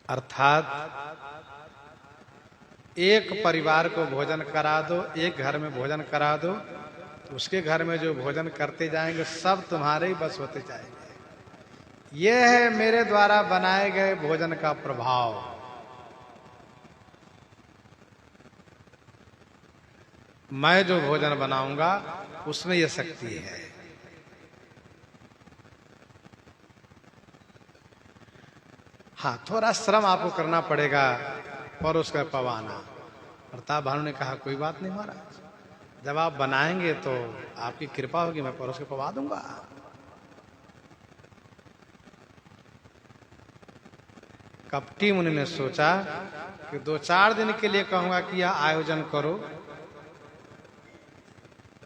अर्थात एक परिवार को भोजन करा दो, एक घर में भोजन करा दो, तो उसके घर में जो भोजन करते जाएंगे सब तुम्हारे ही बस होते जाएंगे। यह है मेरे द्वारा बनाए गए भोजन का प्रभाव। मैं जो भोजन बनाऊंगा उसमें यह शक्ति है। हाँ, थोड़ा श्रम आपको करना पड़ेगा परोस कर पवाना। प्रताप भानु ने कहा कोई बात नहीं महाराज, जब आप बनाएंगे तो आपकी कृपा होगी, मैं परोस के पवा दूंगा। कपटी मुनि ने सोचा कि 2-4 दिन के लिए कहूंगा कि यह आयोजन करो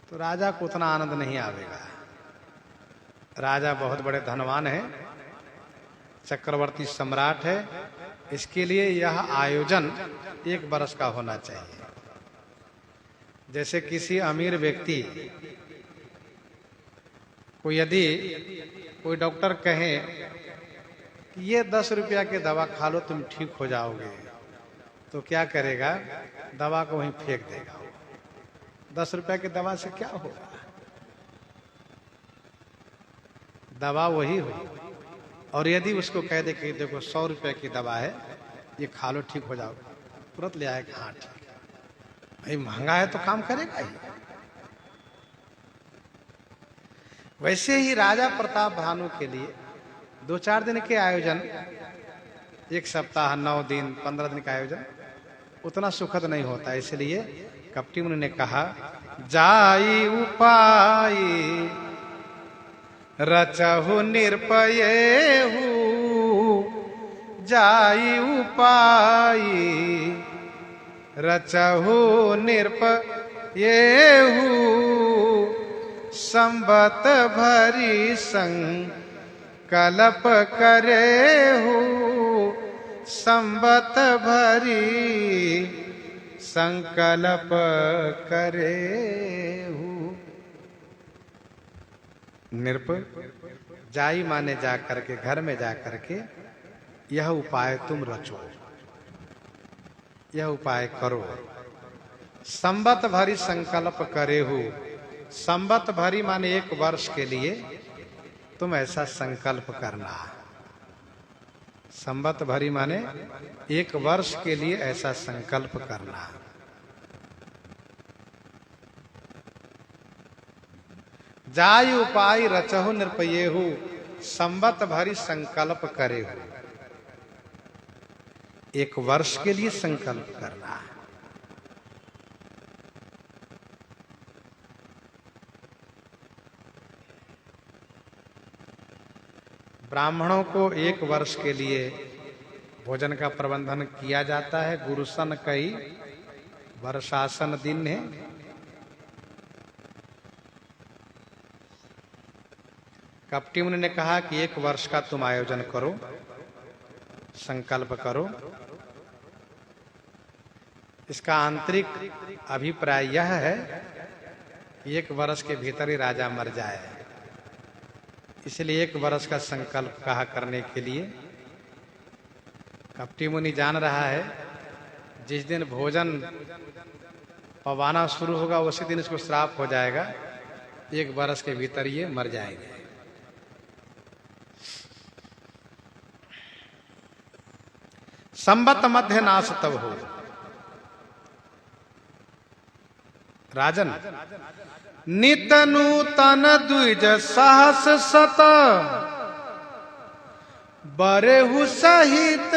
तो राजा को उतना आनंद नहीं आवेगा। राजा बहुत बड़े धनवान है, चक्रवर्ती सम्राट है, इसके लिए यह आयोजन 1 वर्ष का होना चाहिए। जैसे किसी अमीर व्यक्ति को यदि कोई डॉक्टर कहे कि ये 10 रुपया की दवा खा लो तुम ठीक हो जाओगे, तो क्या करेगा, दवा को वहीं फेंक देगा। 10 रुपया की दवा से क्या होगा, दवा वही होगी। और यदि उसको कह दे कि देखो 100 रुपए की दवा है, ये खा लो ठीक हो जाओ, तुरंत ले आएगा, हाँ ठीक है भाई, महंगा है तो काम करेगा ही। वैसे ही राजा प्रताप भानु के लिए 2-4 दिन के आयोजन, 1 सप्ताह, 9 दिन, 15 दिन का आयोजन उतना सुखद नहीं होता। इसलिए कपटी मुनि ने कहा, जाई उपाय रचहु निरपयेहु, जाई उपाय रचहु निरपयेहु, संबत भरी संकल्प करेहु, संबत भरी संकल्प करेहु। निरप जाई माने जा करके, घर में जा करके यह उपाय तुम रचो, यह उपाय करो। संबत भरी संकल्प करेहु, संबत भरी माने 1 वर्ष के लिए तुम ऐसा संकल्प करना। संवत भरी माने 1 वर्ष के लिए ऐसा संकल्प करना। जाय उपाय रचहु निरपयेहु, संवत भरी संकल्प करे हो। 1 वर्ष के लिए संकल्प करना। ब्राह्मणों को 1 वर्ष के लिए भोजन का प्रबंधन किया जाता है। गुरुसन कई वर्षासन दिन है। कपटी मुनि ने कहा कि 1 वर्ष का तुम आयोजन करो, संकल्प करो। इसका आंतरिक अभिप्राय यह है कि 1 वर्ष के भीतर ही राजा मर जाए, इसलिए 1 वर्ष का संकल्प कहा करने के लिए। कपटी मुनि जान रहा है जिस दिन भोजन पवाना शुरू होगा उसी दिन इसको श्राप हो जाएगा, 1 वर्ष के भीतर ये मर जाएंगे। संवत मध्य नाश तब हो। राजन, नित नूतन द्विज सहस सत, बरेहु सहित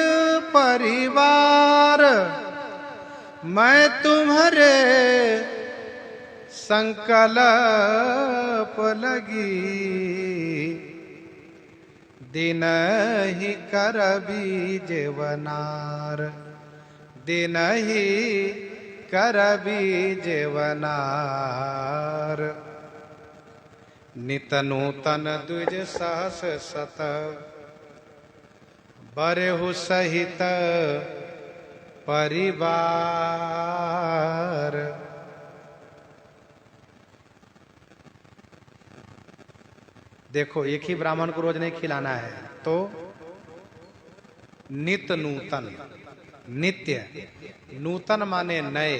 परिवार, मैं तुम्हारे संकल्प लगी, दिन ही करबी जेवनार, दिन ही करबी जेवनार। नित नूतन द्विज सहस सत, बरेहु सहित परिवार। देखो, एक ही ब्राह्मण को रोज नहीं खिलाना है, तो नित नूतन, नित्य, नूतन माने नए,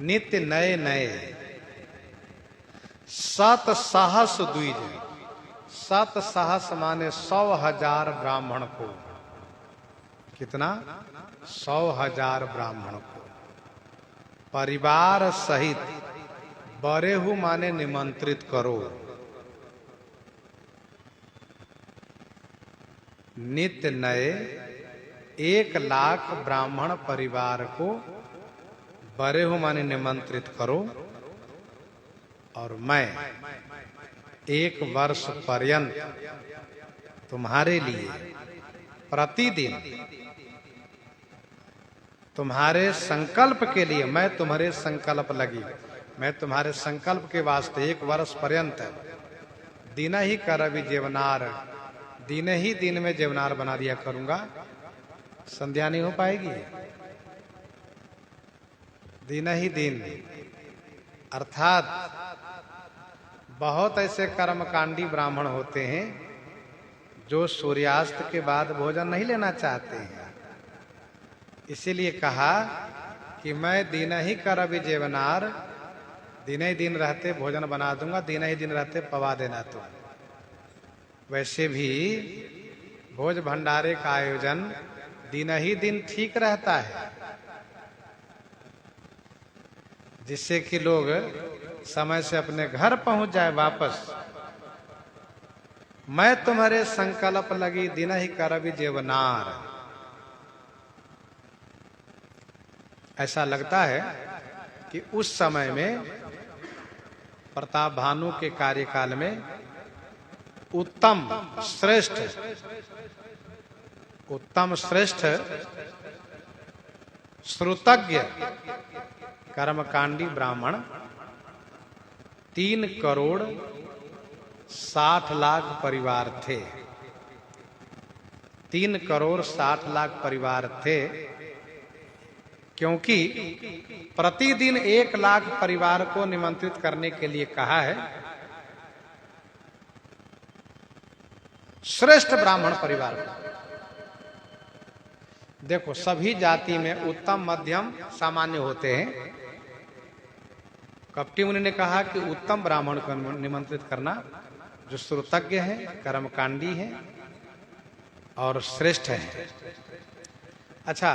नित्य नए नए। सत सहस द्विज, सत सहस माने 100,000 ब्राह्मण को। कितना? 100,000 ब्राह्मण को परिवार सहित। बरेहु माने निमंत्रित करो। नित्य नए 1 लाख ब्राह्मण परिवार को बरेहु माने निमंत्रित करो, और मैं 1 वर्ष पर्यंत तुम्हारे लिए प्रतिदिन तुम्हारे संकल्प के लिए, मैं तुम्हारे संकल्प लगी, मैं तुम्हारे संकल्प के वास्ते 1 वर्ष पर्यंत दिन ही करबी जेवनार, दिन ही दिन में जेवनार बना दिया करूंगा। संध्या नहीं हो पाएगी, दिन ही दिन। अर्थात बहुत ऐसे कर्मकांडी ब्राह्मण होते हैं जो सूर्यास्त के बाद भोजन नहीं लेना चाहते हैं। इसीलिए कहा कि मैं दिन ही करबी जेवनार, दिन ही दिन रहते भोजन बना दूंगा, दिन ही दिन रहते पवा देना। तो वैसे भी भोज भंडारे का आयोजन दिन ही दिन ठीक रहता है, जिससे कि लोग समय से अपने घर पहुंच जाए वापस। मैं तुम्हारे संकल्प लगी, दिन ही करबी जेवनार। ऐसा लगता है कि उस समय में प्रताप भानु के कार्यकाल में उत्तम श्रेष्ठ श्रुतज्ञ कर्मकांडी ब्राह्मण 3,60,00,000 परिवार थे। 3,60,00,000 परिवार थे, क्योंकि प्रतिदिन 1 लाख परिवार को निमंत्रित करने के लिए कहा है। श्रेष्ठ ब्राह्मण परिवार को देखो, सभी जाति में उत्तम मध्यम सामान्य होते हैं। कपटी मुनि ने कहा कि उत्तम ब्राह्मण को निमंत्रित करना, जो श्रुतज्ञ है, कर्मकांडी है, और श्रेष्ठ हैं। अच्छा,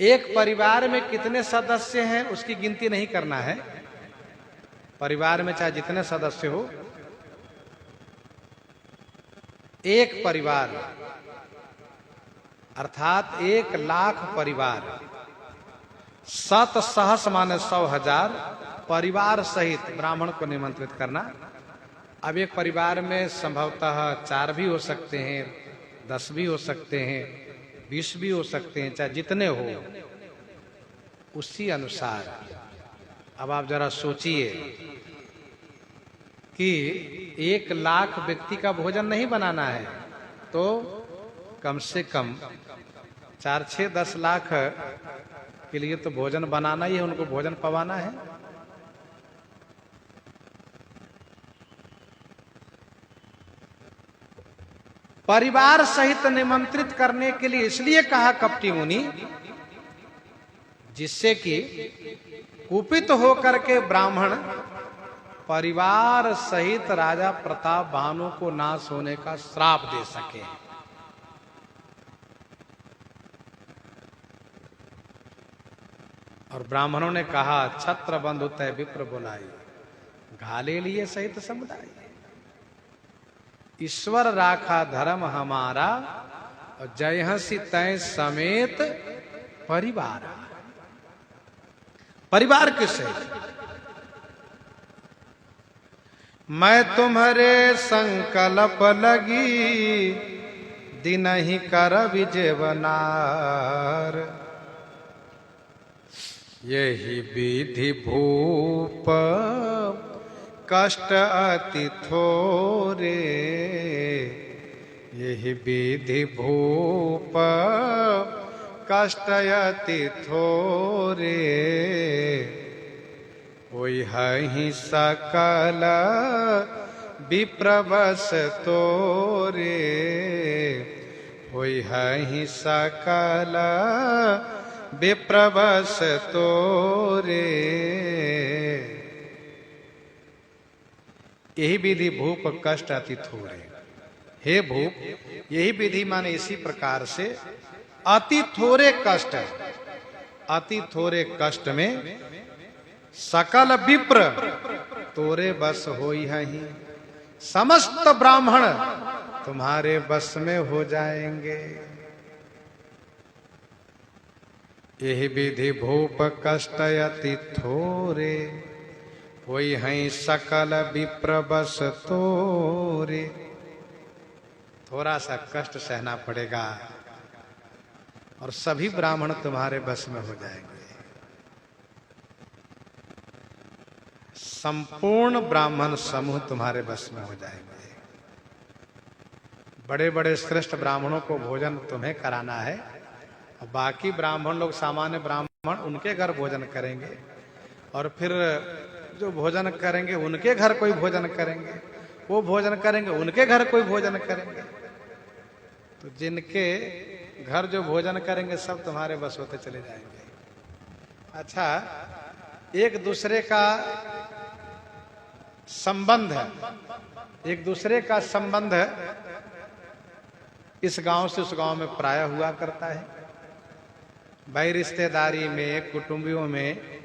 एक परिवार में कितने सदस्य हैं उसकी गिनती नहीं करना है। परिवार में चाहे जितने सदस्य हो, एक परिवार अर्थात 1,00,000 परिवार, 7 सहस माने 100,000 परिवार सहित ब्राह्मण को निमंत्रित करना। अब एक परिवार में संभवतः 4 भी हो सकते हैं, 10 भी हो सकते हैं, 20 भी हो सकते हैं, चाहे जितने हो उसी अनुसार। अब आप जरा सोचिए कि 1,00,000 व्यक्ति का भोजन नहीं बनाना है तो कम से कम 4, 6, 10 लाख के लिए तो भोजन बनाना ही है, उनको भोजन पवाना है। परिवार सहित निमंत्रित करने के लिए इसलिए कहा कपटी मुनि, जिससे कि कुपित होकर के ब्राह्मण परिवार सहित राजा प्रताप भानु को नाश होने का श्राप दे सके। और ब्राह्मणों ने कहा, छत्र बंधु तय विप्र बुलाई, घाले लिए सहित समुदाय। ईश्वर राखा धर्म हमारा, और जय हंसी तय समेत परिवार। परिवार के सहित मैं तुम्हारे संकल्प लगी, दिन ही कर विजयवनार। यही विधि भूप कष्ट अति थोरे, यही विधि भूप कष्ट अति थोरे। ओई हहि सकल विप्रवश तोरे, ओई हहि सकल विप्रवश तोरे। यही विधि भूप कष्ट अति थोरे। हे भूप, यही विधि माने इसी प्रकार से अति थोरे कष्ट, अति थोरे कष्ट में सकल विप्र तोरे बस होई हहीं। समस्त ब्राह्मण तुम्हारे बस में हो जाएंगे। यही विधि भूप कष्ट अति थोरे, होई हैं सकल विप्र बस तोरे। थोड़ा सा कष्ट सहना पड़ेगा और सभी ब्राह्मण तुम्हारे बस में हो जाएंगे। संपूर्ण ब्राह्मण समूह तुम्हारे बस में हो जाएंगे। बड़े बड़े श्रेष्ठ ब्राह्मणों को भोजन तुम्हें कराना है, और बाकी ब्राह्मण लोग, सामान्य ब्राह्मण, उनके घर भोजन करेंगे, और फिर जो भोजन करेंगे उनके घर कोई भोजन करेंगे, वो भोजन करेंगे उनके घर कोई भोजन करेंगे। तो जिनके घर जो भोजन करेंगे सब तुम्हारे बस होते चले जाएंगे। अच्छा, एक दूसरे का संबंध है, एक दूसरे का संबंध इस गांव से उस गांव में प्राय हुआ करता है। भाई रिश्तेदारी में, कुटुंबियों में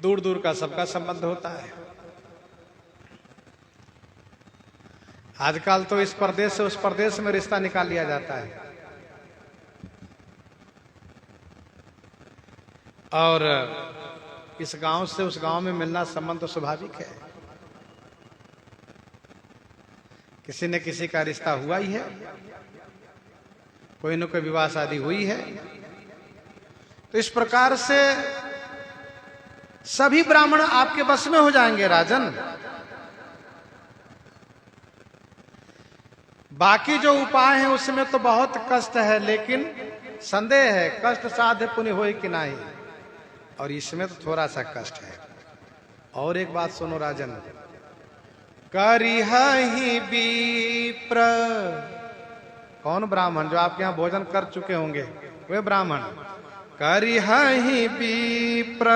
दूर दूर का सबका संबंध होता है। आजकल तो इस प्रदेश से उस प्रदेश में रिश्ता निकाल लिया जाता है, और इस गांव से उस गांव में मिलना संबंध तो स्वाभाविक है। किसी न किसी का रिश्ता हुआ ही है, कोई न कोई विवाह शादी हुई है। तो इस प्रकार से सभी ब्राह्मण आपके बस में हो जाएंगे राजन। बाकी जो उपाय है उसमें तो बहुत कष्ट है, लेकिन संदेह है कष्ट साध्य पुण्य होई कि नहीं, और इसमें तो थोड़ा सा कष्ट है। और एक बात सुनो राजन, करिहि विप्र। कौन ब्राह्मण? जो आपके यहाँ भोजन कर चुके होंगे वे ब्राह्मण। करिहि विप्र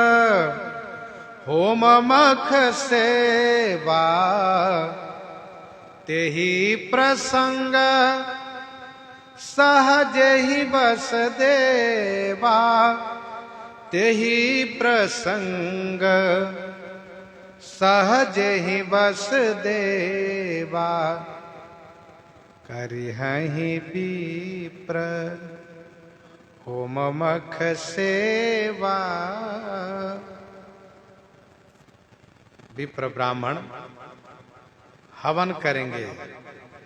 होम मख सेवा, तेहि प्रसंग सहज ही बस देवा, तेहि प्रसंग सहज ही बस देवा, करिहहि विप्र होम मख सेवा। विप्र ब्राह्मण हवन करेंगे,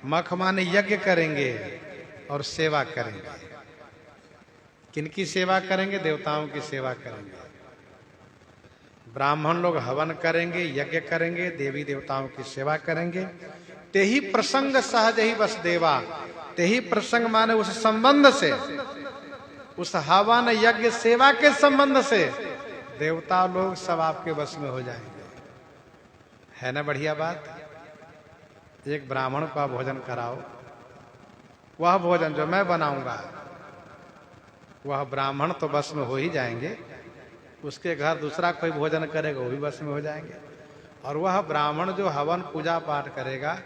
मख माने यज्ञ करेंगे और सेवा करेंगे। किनकी सेवा करेंगे? देवताओं की सेवा करेंगे। ब्राह्मण लोग हवन करेंगे, यज्ञ करेंगे, देवी देवताओं की सेवा करेंगे। तेहि प्रसंग सहज ही बस देवा, तेहि प्रसंग माने उस संबंध से, उस हवन यज्ञ सेवा के संबंध से देवता लोग सब आपके बस में हो जाएंगे। है ना बढ़िया बात? एक ब्राह्मण का भोजन कराओ, वह भोजन जो मैं बनाऊंगा वह ब्राह्मण तो बस में हो ही जाएंगे, उसके घर दूसरा कोई भोजन करेगा वो भी बस में हो जाएंगे। और वह ब्राह्मण जो हवन पूजा पाठ करेगा,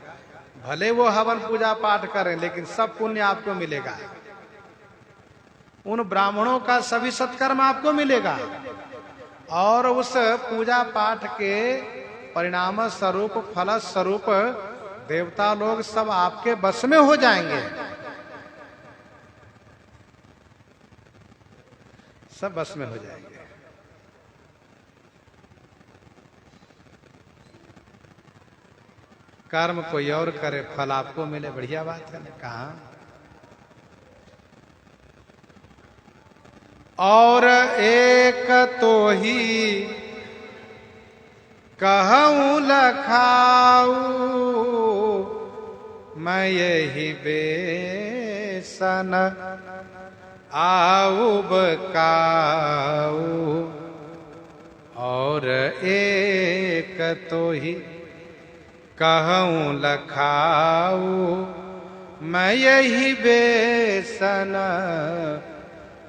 भले वो हवन पूजा पाठ करें लेकिन सब पुण्य आपको मिलेगा। उन ब्राह्मणों का सभी सत्कर्म आपको मिलेगा और उस पूजा पाठ के परिणाम स्वरूप, फल स्वरूप देवता लोग सब आपके बस में हो जाएंगे। सब बस में हो जाएंगे। कर्म कोई और करे, फल आपको मिले, बढ़िया बात है ना? कहा और एक तो ही कहूं लखाऊ, मैं यही बेसन आऊब काऊ। और एक तो ही कहूं लखाऊ, मैं यही बेसन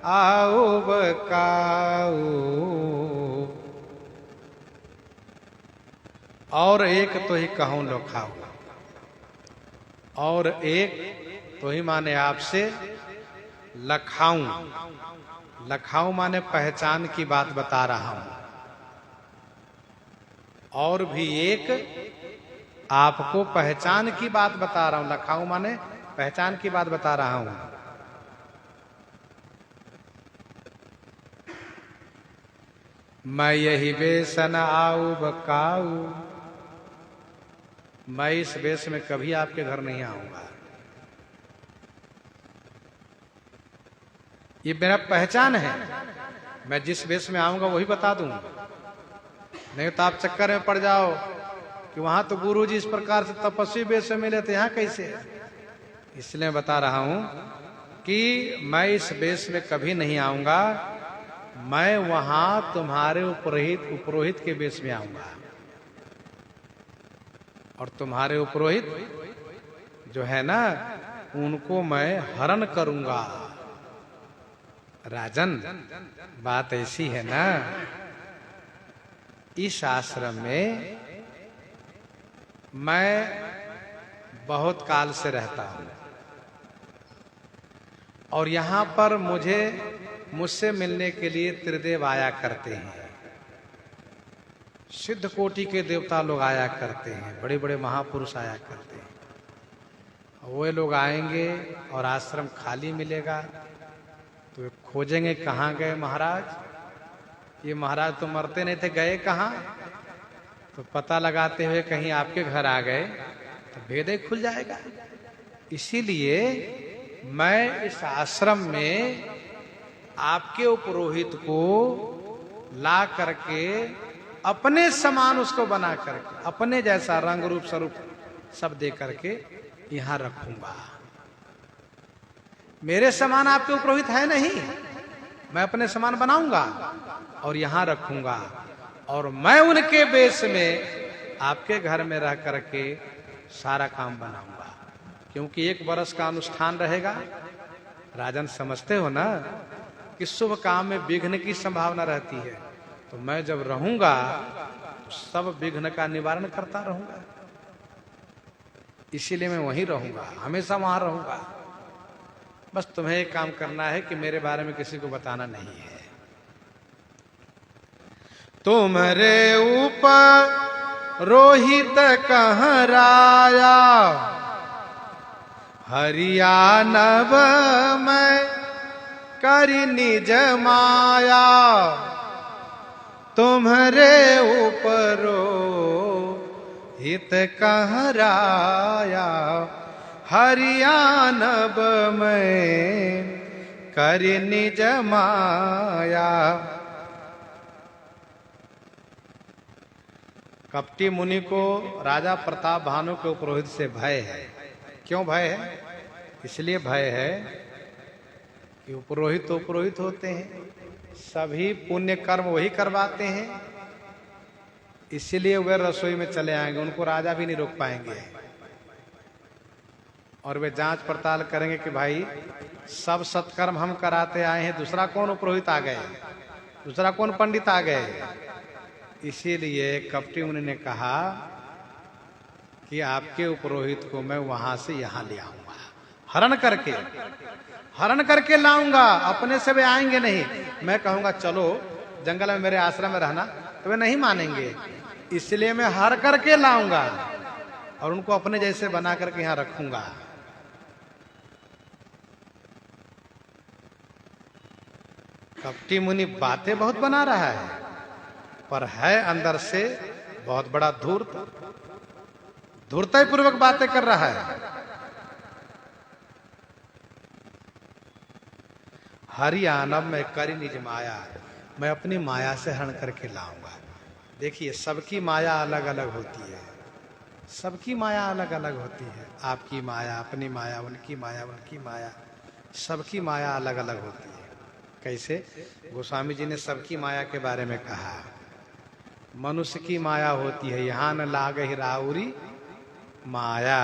आऊब काऊ। और एक तो ही कहूं लखाऊ, और एक तो ही माने आपसे लखाऊं। लखाऊं माने पहचान की बात बता रहा हूं। और भी एक आपको पहचान की बात बता रहा हूं। लखाऊं माने पहचान की बात बता रहा हूं। मैं यही बेसन आऊ बकाऊ, मैं इस वेश में कभी आपके घर नहीं आऊंगा। ये मेरा पहचान है। मैं जिस वेश में आऊंगा वही बता दूंगा, नहीं तो आप चक्कर में पड़ जाओ कि वहां तो गुरुजी इस प्रकार से तपस्वी वेश में मिले थे, यहां कैसे? इसलिए बता रहा हूं कि मैं इस वेश में कभी नहीं आऊंगा। मैं वहां तुम्हारे उपरोहित के वेश में आऊंगा। और तुम्हारे उपरोहित जो है ना, उनको मैं हरण करूंगा। राजन, बात ऐसी है ना, इस आश्रम में मैं बहुत काल से रहता हूं और यहां पर मुझसे मिलने के लिए त्रिदेव आया करते हैं। सिद्ध कोटि के देवता लोग आया करते हैं, बड़े बड़े महापुरुष आया करते हैं। वे लोग आएंगे और आश्रम खाली मिलेगा तो खोजेंगे कहाँ गए महाराज। ये महाराज तो मरते नहीं थे, गए कहाँ? तो पता लगाते हुए कहीं आपके घर आ गए तो भेद ही खुल जाएगा। इसीलिए मैं इस आश्रम में आपके उपरोहित को ला करके अपने समान उसको बना करके, अपने जैसा रंग रूप स्वरूप सब दे करके यहां रखूंगा। मेरे समान आपके उपरोहित है नहीं, मैं अपने समान बनाऊंगा और यहां रखूंगा। और मैं उनके बेस में आपके घर में रह करके सारा काम बनाऊंगा। क्योंकि 1 वर्ष का अनुष्ठान रहेगा। राजन, समझते हो ना कि शुभ काम में विघ्न की संभावना रहती है। तो मैं जब रहूंगा तो सब विघ्न का निवारण करता रहूंगा। इसीलिए मैं वहीं रहूंगा, हमेशा वहां रहूंगा। बस तुम्हें एक काम करना है कि मेरे बारे में किसी को बताना नहीं है। तुम्हारे ऊपर रोहित कहराया, हरिया नभ में करी निज माया। तुम्हारे ऊपर हित कहराया, हरिया नभ में करी निज माया। कपटी मुनि को राजा प्रताप भानु के पुरोहित से भय है। क्यों भय है? इसलिए भय है कि पुरोहित तो पुरोहित होते हैं, सभी पुण्य कर्म वही करवाते हैं, इसलिए वे रसोई में चले आएंगे, उनको राजा भी नहीं रोक पाएंगे। और वे जांच पड़ताल करेंगे कि भाई सब सत्कर्म हम कराते आए हैं, दूसरा कौन पुरोहित आ गए, दूसरा कौन पंडित आ गए। इसीलिए कपटी मुनि ने कहा कि आपके पुरोहित को मैं वहां से यहां ले आऊंगा, हरण करके लाऊंगा। अपने से वे आएंगे नहीं। मैं कहूंगा चलो जंगल में मेरे आश्रम में रहना, तो वे नहीं मानेंगे। इसलिए मैं हर करके लाऊंगा और उनको अपने जैसे बना करके यहां रखूंगा। कपटी मुनि बातें बहुत बना रहा है, पर है अंदर से बहुत बड़ा धूर्तता पूर्वक बातें कर रहा है। हरियाणव में करी निज माया, मैं अपनी माया से हरण करके लाऊंगा। देखिए सबकी माया अलग अलग होती है, सबकी माया अलग अलग होती है। आपकी माया अपनी माया, उनकी माया उनकी माया, सबकी माया अलग अलग होती है। कैसे? गोस्वामी जी ने सबकी माया के बारे में कहा, मनुष्य की माया होती है यहां न लागहि राउरी माया।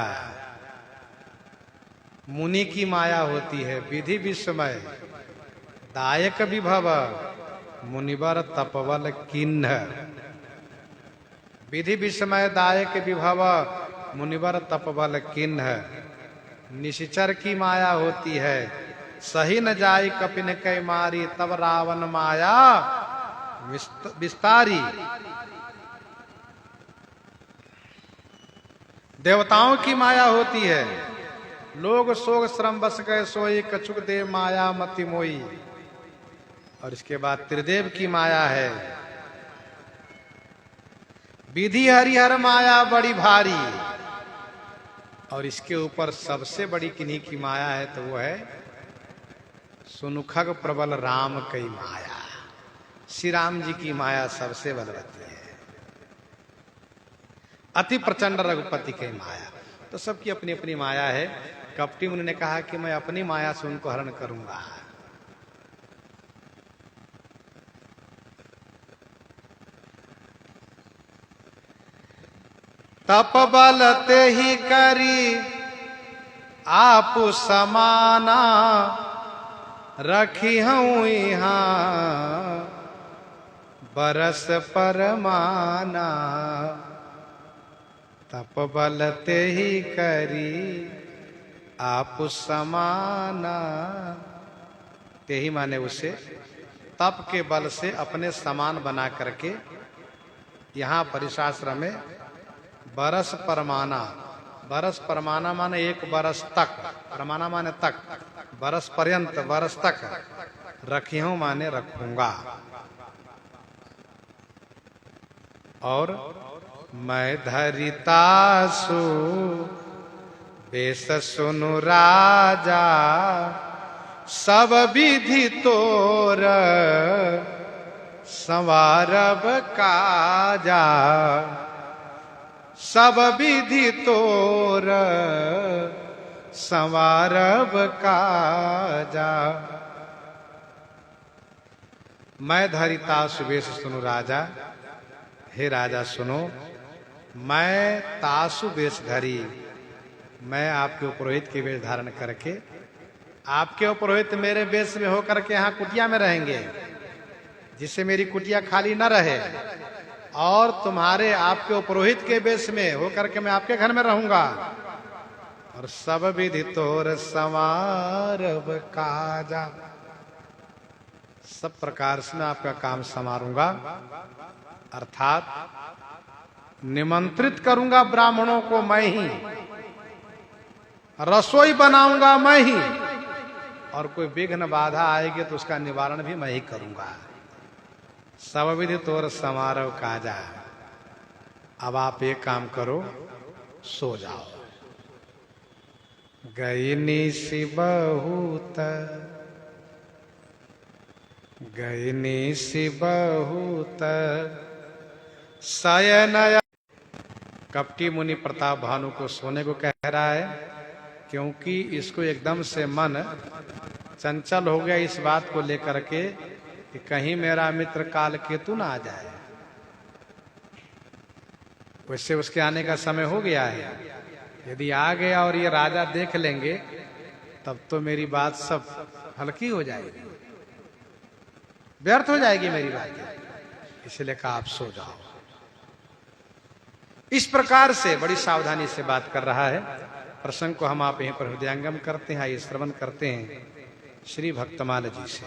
मुनि की माया होती है विधि विस्मय दायक विभव, मुनिवर तपवल किन्ह। विधि विस्मय दायक विभव, मुनिवर तपवल किन्ह। निशिचर की माया होती है सही न जाई कपिन कै मारी, तब रावण माया विस्तारी। देवताओं की माया होती है लोग सोग श्रम बस गए सोई, कछुक देव माया मति मोई। और इसके बाद त्रिदेव की माया है विधि हरिहर माया बड़ी भारी। और इसके ऊपर सबसे बड़ी किन्हीं की माया है तो वो है सुनुखग प्रबल राम कई माया। श्री राम जी की माया सबसे बलवती है, अति प्रचंड रघुपति की माया। तो सबकी अपनी अपनी माया है। कपटी मुनि ने कहा कि मैं अपनी माया से उनको हरण करूंगा। तप बल ते ही करी आप समाना, रखी हूं यहां बरस परमाना। तप बल ते ही करी आप समाना, ते ही माने उसे तप के बल से अपने समान बना करके यहाँ परिशास्त्र में बरस परमाना। बरस परमाना माने एक बरस तक, परमाना माने तक, बरस पर्यंत, बरस तक। रखी हूं माने रखूंगा। और मैं धरितासु बेस सुनु राजा, सब विधि तोर संवारब काजा। सब विधि तोर संवारब काजा। मैं धरितासु बेस सुनु राजा, हे राजा सुनो, मैं तासु वेश धरी, मैं आपके पुरोहित के वेश धारण करके, आपके पुरोहित मेरे वेश में होकर के यहाँ कुटिया में रहेंगे, जिससे मेरी कुटिया खाली न रहे। और तुम्हारे आपके पुरोहित के वेश में होकर के मैं आपके घर में रहूंगा। और सब विधि तोर संवारब काजा, सब प्रकार से मैं आपका काम संवारूंगा, अर्थात निमंत्रित करूंगा ब्राह्मणों को मैं ही, रसोई बनाऊंगा मैं ही, और कोई विघ्न बाधा आएगी तो उसका निवारण भी मैं ही करूंगा। सब विधि तोर समारोह काजा। अब आप एक काम करो, सो जाओ। गई निसी बहुत, गई निसी बहुत शयन। कपटी मुनि प्रताप भानु को सोने को कह रहा है, क्योंकि इसको एकदम से मन चंचल हो गया इस बात को लेकर के कि कहीं मेरा मित्र कालकेतु ना आ जाए। वैसे उसके आने का समय हो गया है, यदि आ गया और ये राजा देख लेंगे तब तो मेरी बात सब हल्की हो जाएगी, व्यर्थ हो जाएगी मेरी बात। इसलिए कहा आप सो जाओ। इस प्रकार से बड़ी सावधानी से बात कर रहा है। प्रसंग को हम आप यहीं पर हृदयंगम करते हैं, आइए श्रवण करते हैं श्री भक्तमाल जी से।